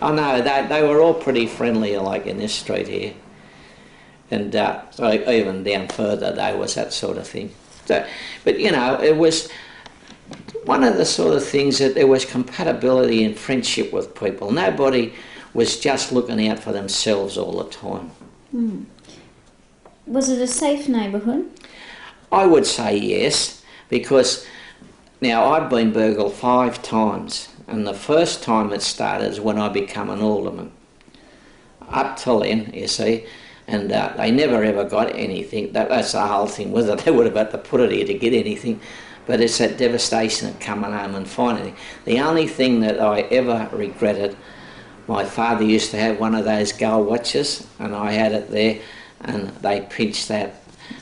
Oh no, they were all pretty friendly like in this street here. And so even down further there was that sort of thing. So, but you know, it was one of the sort of things that there was compatibility and friendship with people. Nobody was just looking out for themselves all the time.
Mm. Was it a safe neighbourhood?
I would say yes, because now I've been burgled 5 times, and the first time it started is when I became an alderman. Up till then, you see, and they never ever got anything. That's the whole thing with it. They would have had to put it here to get anything, but it's that devastation of coming home and finding it. The only thing that I ever regretted, my father used to have one of those gull watches and I had it there and they pinched that.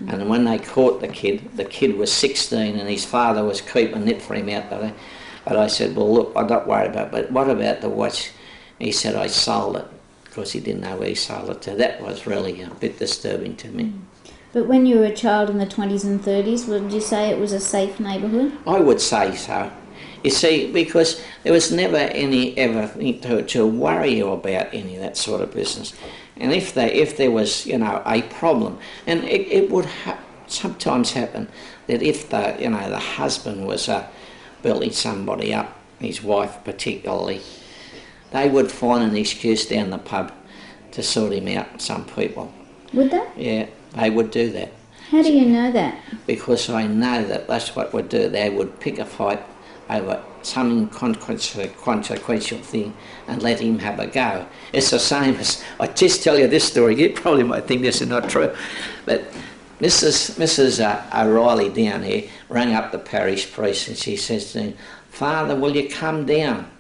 And when they caught the kid was 16 and his father was keeping it for him out there. But I said, well look, I'm not worried about it, but what about the watch? He said, I sold it, because he didn't know where he sold it to. That was really a bit disturbing to me.
But when you were a child in the 20s and 30s, would you say it was a safe neighbourhood? I
would say so. You see, because there was never ever to worry you about any of that sort of business. And if there was, you know, a problem, and it would sometimes happen that if the husband was building somebody up, his wife particularly, they would find an excuse down the pub to sort him out, some people.
Would they?
Yeah, they would do that.
How do you know that?
Because I know that's what would do. They would pick a fight over some inconsequential thing and let him have a go. It's the same as, I just tell you this story, you probably might think this is not true, but Mrs. O'Reilly down here, rang up the parish priest, and she says to him, "Father, will you come down?"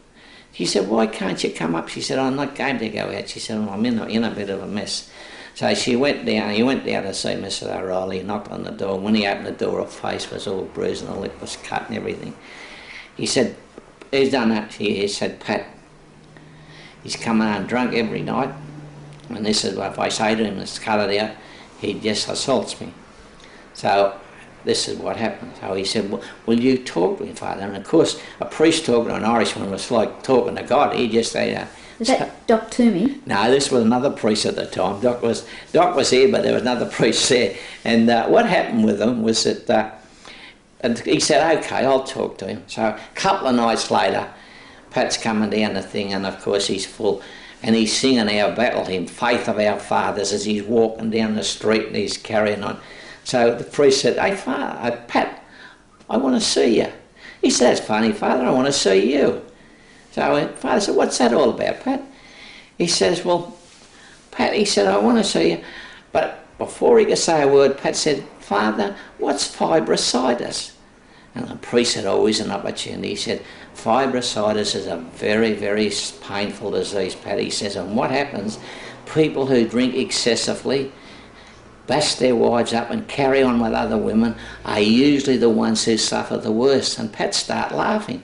She said, "Why can't you come up?" She said, "I'm not going to go out." She said, "I'm in a bit of a mess." So she went down. He went down to see Mr. O'Reilly, knocked on the door. When he opened the door, her face was all bruised and the lip was cut and everything. He said, "He's done that." He said, "Pat, he's coming home drunk every night, and this is what if I say to him, let's cut it out, he just assaults me. So this is what happened." So he said, "Well, will you talk to him, Father?" And of course, a priest talking to an Irishman was like talking to God. He just said,
Was that Doc Toomey?
No, this was another priest at the time. Doc was here, but there was another priest there. And what happened with him was that and he said, "Okay, I'll talk to him." So a couple of nights later, Pat's coming down the thing, and of course he's full, and he's singing our battle hymn, "Faith of Our Fathers," as he's walking down the street and he's carrying on. So the priest said, "Hey, Father, Pat, I want to see you." He said, "That's funny, Father, I want to see you." So Father said, "What's that all about, Pat?" He says, "Well, Pat," he said, "I want to see you." But before he could say a word, Pat said, "Father, what's fibrositis?" And the priest had always an opportunity. He said, "Fibrositis is a very, very painful disease, Pat." He says, "And what happens, people who drink excessively, bash their wives up and carry on with other women are usually the ones who suffer the worst." And Pat started laughing.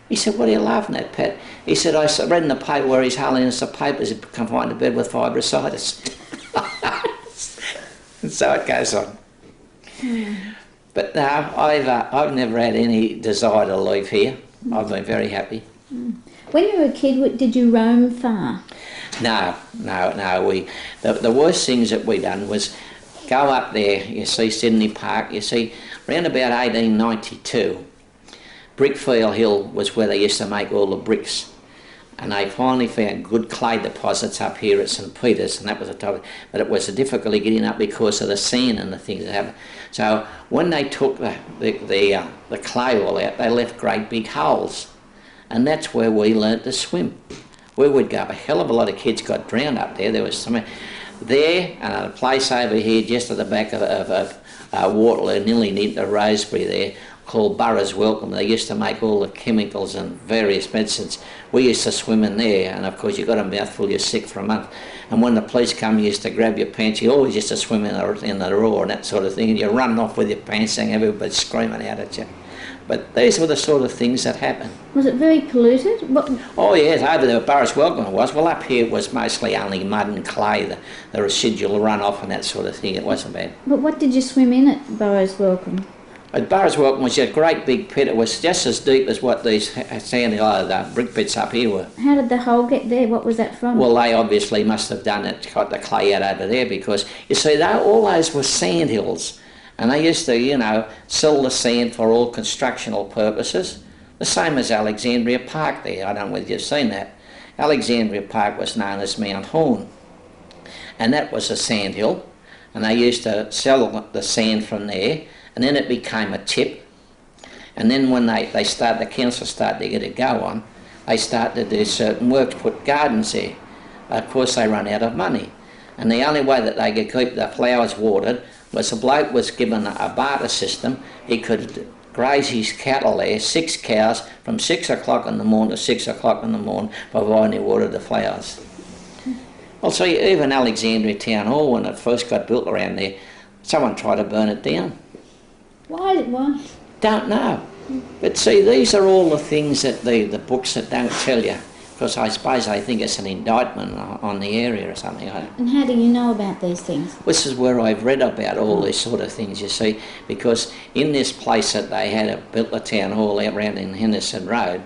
He said, "What are you laughing at, Pat?" He said, "I read in the paper where His Holiness the Papers had confined to bed with fibrositis." And so it goes on. But no, I've never had any desire to leave here. I've been very happy.
When you were a kid, did you roam far?
No. The worst things that we done was go up there, you see Sydney Park, you see, around about 1892, Brickfield Hill was where they used to make all the bricks. And they finally found good clay deposits up here at St Peter's, and that was the top. But it was a difficulty getting up because of the sand and the things that happened. So when they took the clay all out, they left great big holes, and that's where we learnt to swim. We would go. A hell of a lot of kids got drowned up there. There was some there, and a place over here just at the back of Waterloo, nearly near the Rosebery there, called Burroughs Welcome. They used to make all the chemicals and various medicines. We used to swim in there, and of course you got a mouthful, you're sick for a month. And when the police come, you used to grab your pants. You always used to swim in the roar and that sort of thing, and you're running off with your pants and everybody screaming out at you. But these were the sort of things that happened.
Was it very polluted?
Oh yes, over there Burroughs Welcome it was. Well, up here it was mostly only mud and clay, the residual runoff and that sort of thing. It wasn't bad.
But what did you swim in at Burroughs Welcome?
At Burroughs Welcome was a great big pit. It was just as deep as what these the brick pits up here were.
How did the hole get there? What was that from?
Well, they obviously must have done it, got the clay out over there, because you see, all those were sand hills, and they used to, sell the sand for all constructional purposes. The same as Alexandria Park there. I don't know whether you've seen that. Alexandria Park was known as Mount Horn, and that was a sand hill, and they used to sell the sand from there. And then it became a tip, and then when the council started to get a go on, they started to do certain work, put gardens there. Of course they run out of money, and the only way that they could keep the flowers watered was a bloke was given a barter system. He could graze his cattle there, 6 cows, from 6 o'clock in the morning to 6 o'clock in the morning, providing he watered the flowers. Well, see, even Alexandria Town Hall, when it first got built around there, someone tried to burn it down.
Why?
Don't know. But see, these are all the things that the books that don't tell you, because I suppose they think it's an indictment on the area or something like that.
And how do you know about these things?
This is where I've read about all these sort of things, you see, because in this place that they had built the town hall out around in Henderson Road,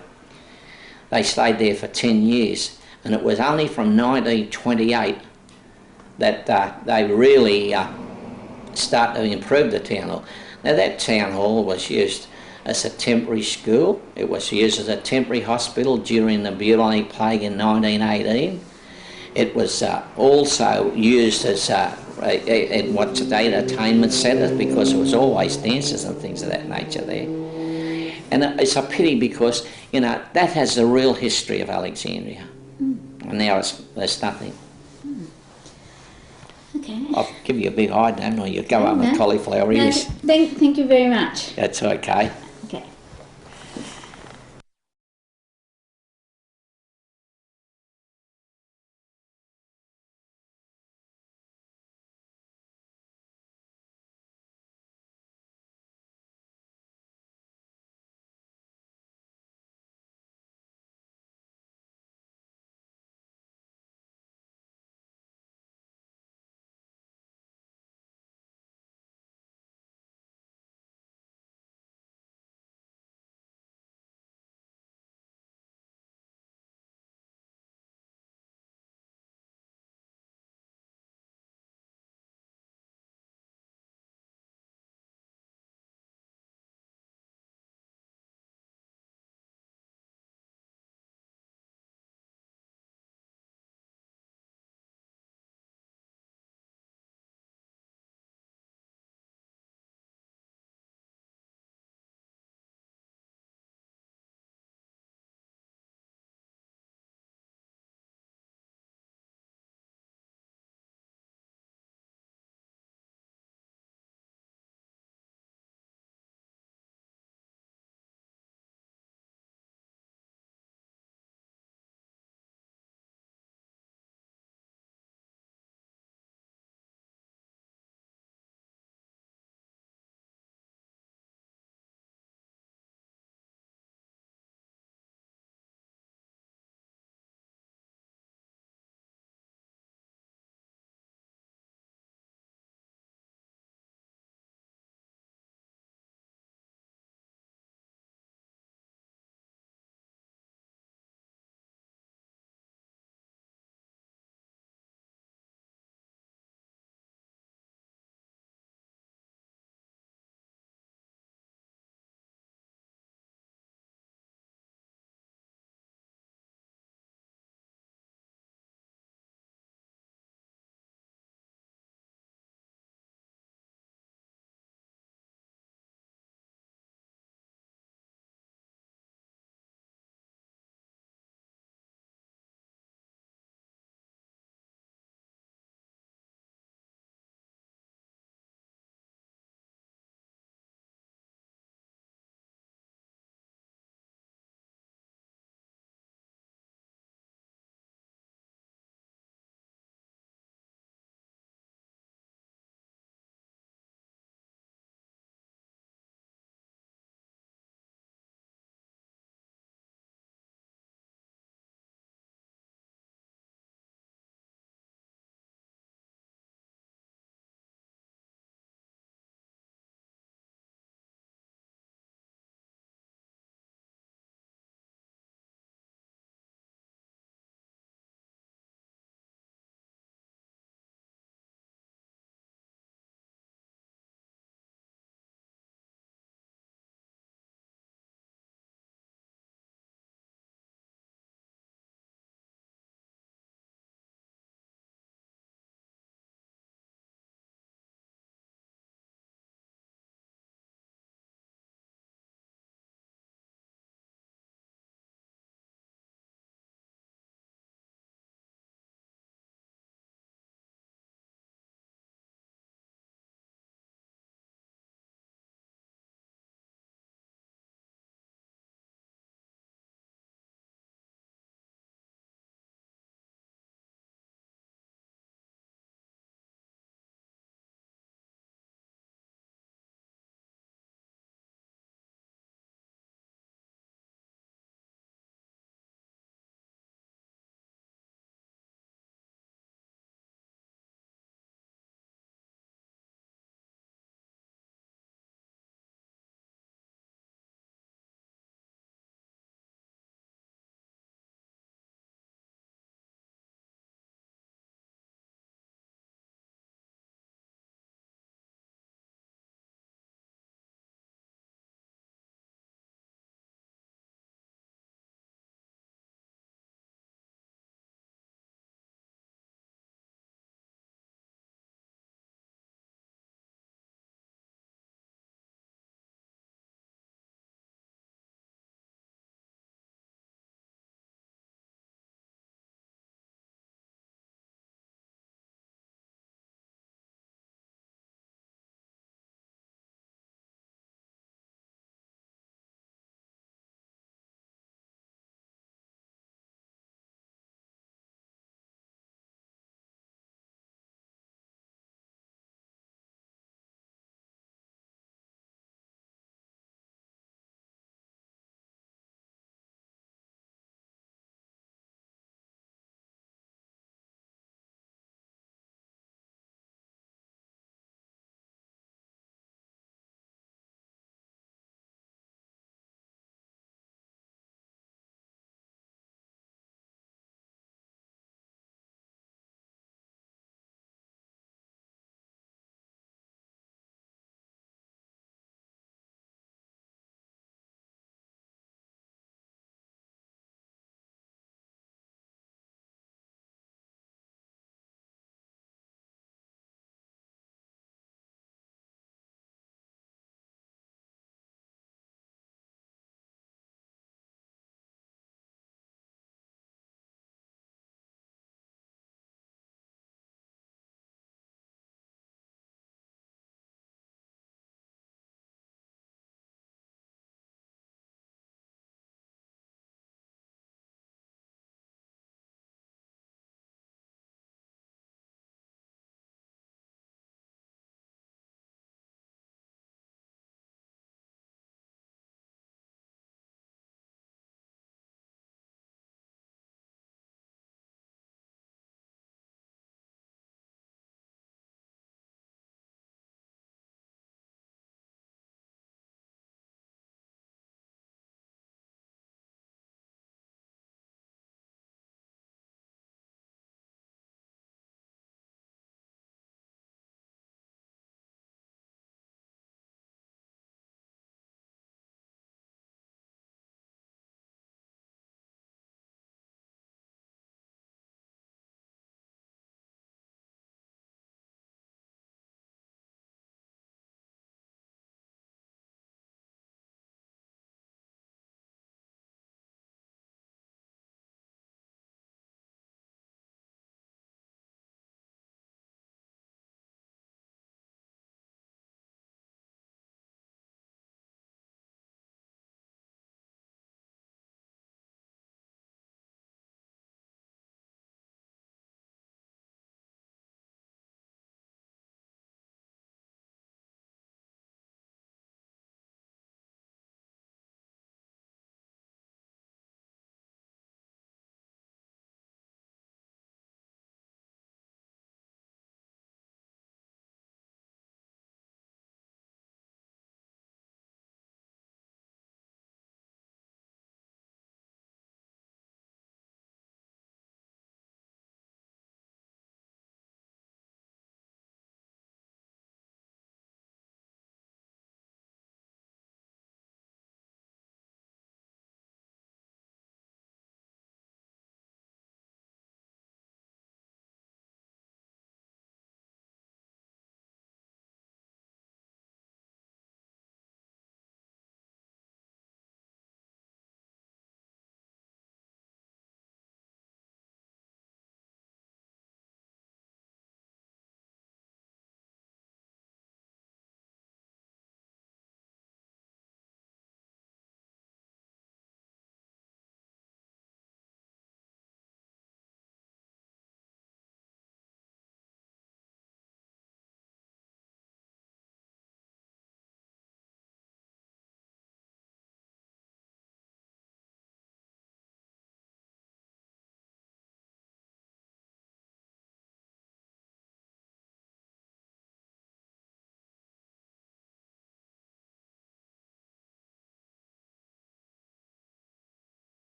they stayed there for 10 years, and it was only from 1928 that they really started to improve the town hall. Now that town hall was used as a temporary school. It was used as a temporary hospital during the bubonic plague in 1918. It was also used as what's today entertainment centre, because there was always dances and things of that nature there. And it's a pity because, that has the real history of Alexandria. And now there's nothing.
Okay.
I'll give you a big hide, then, or you go home with
No.
cauliflower
No,
ears.
thank you very much.
That's okay.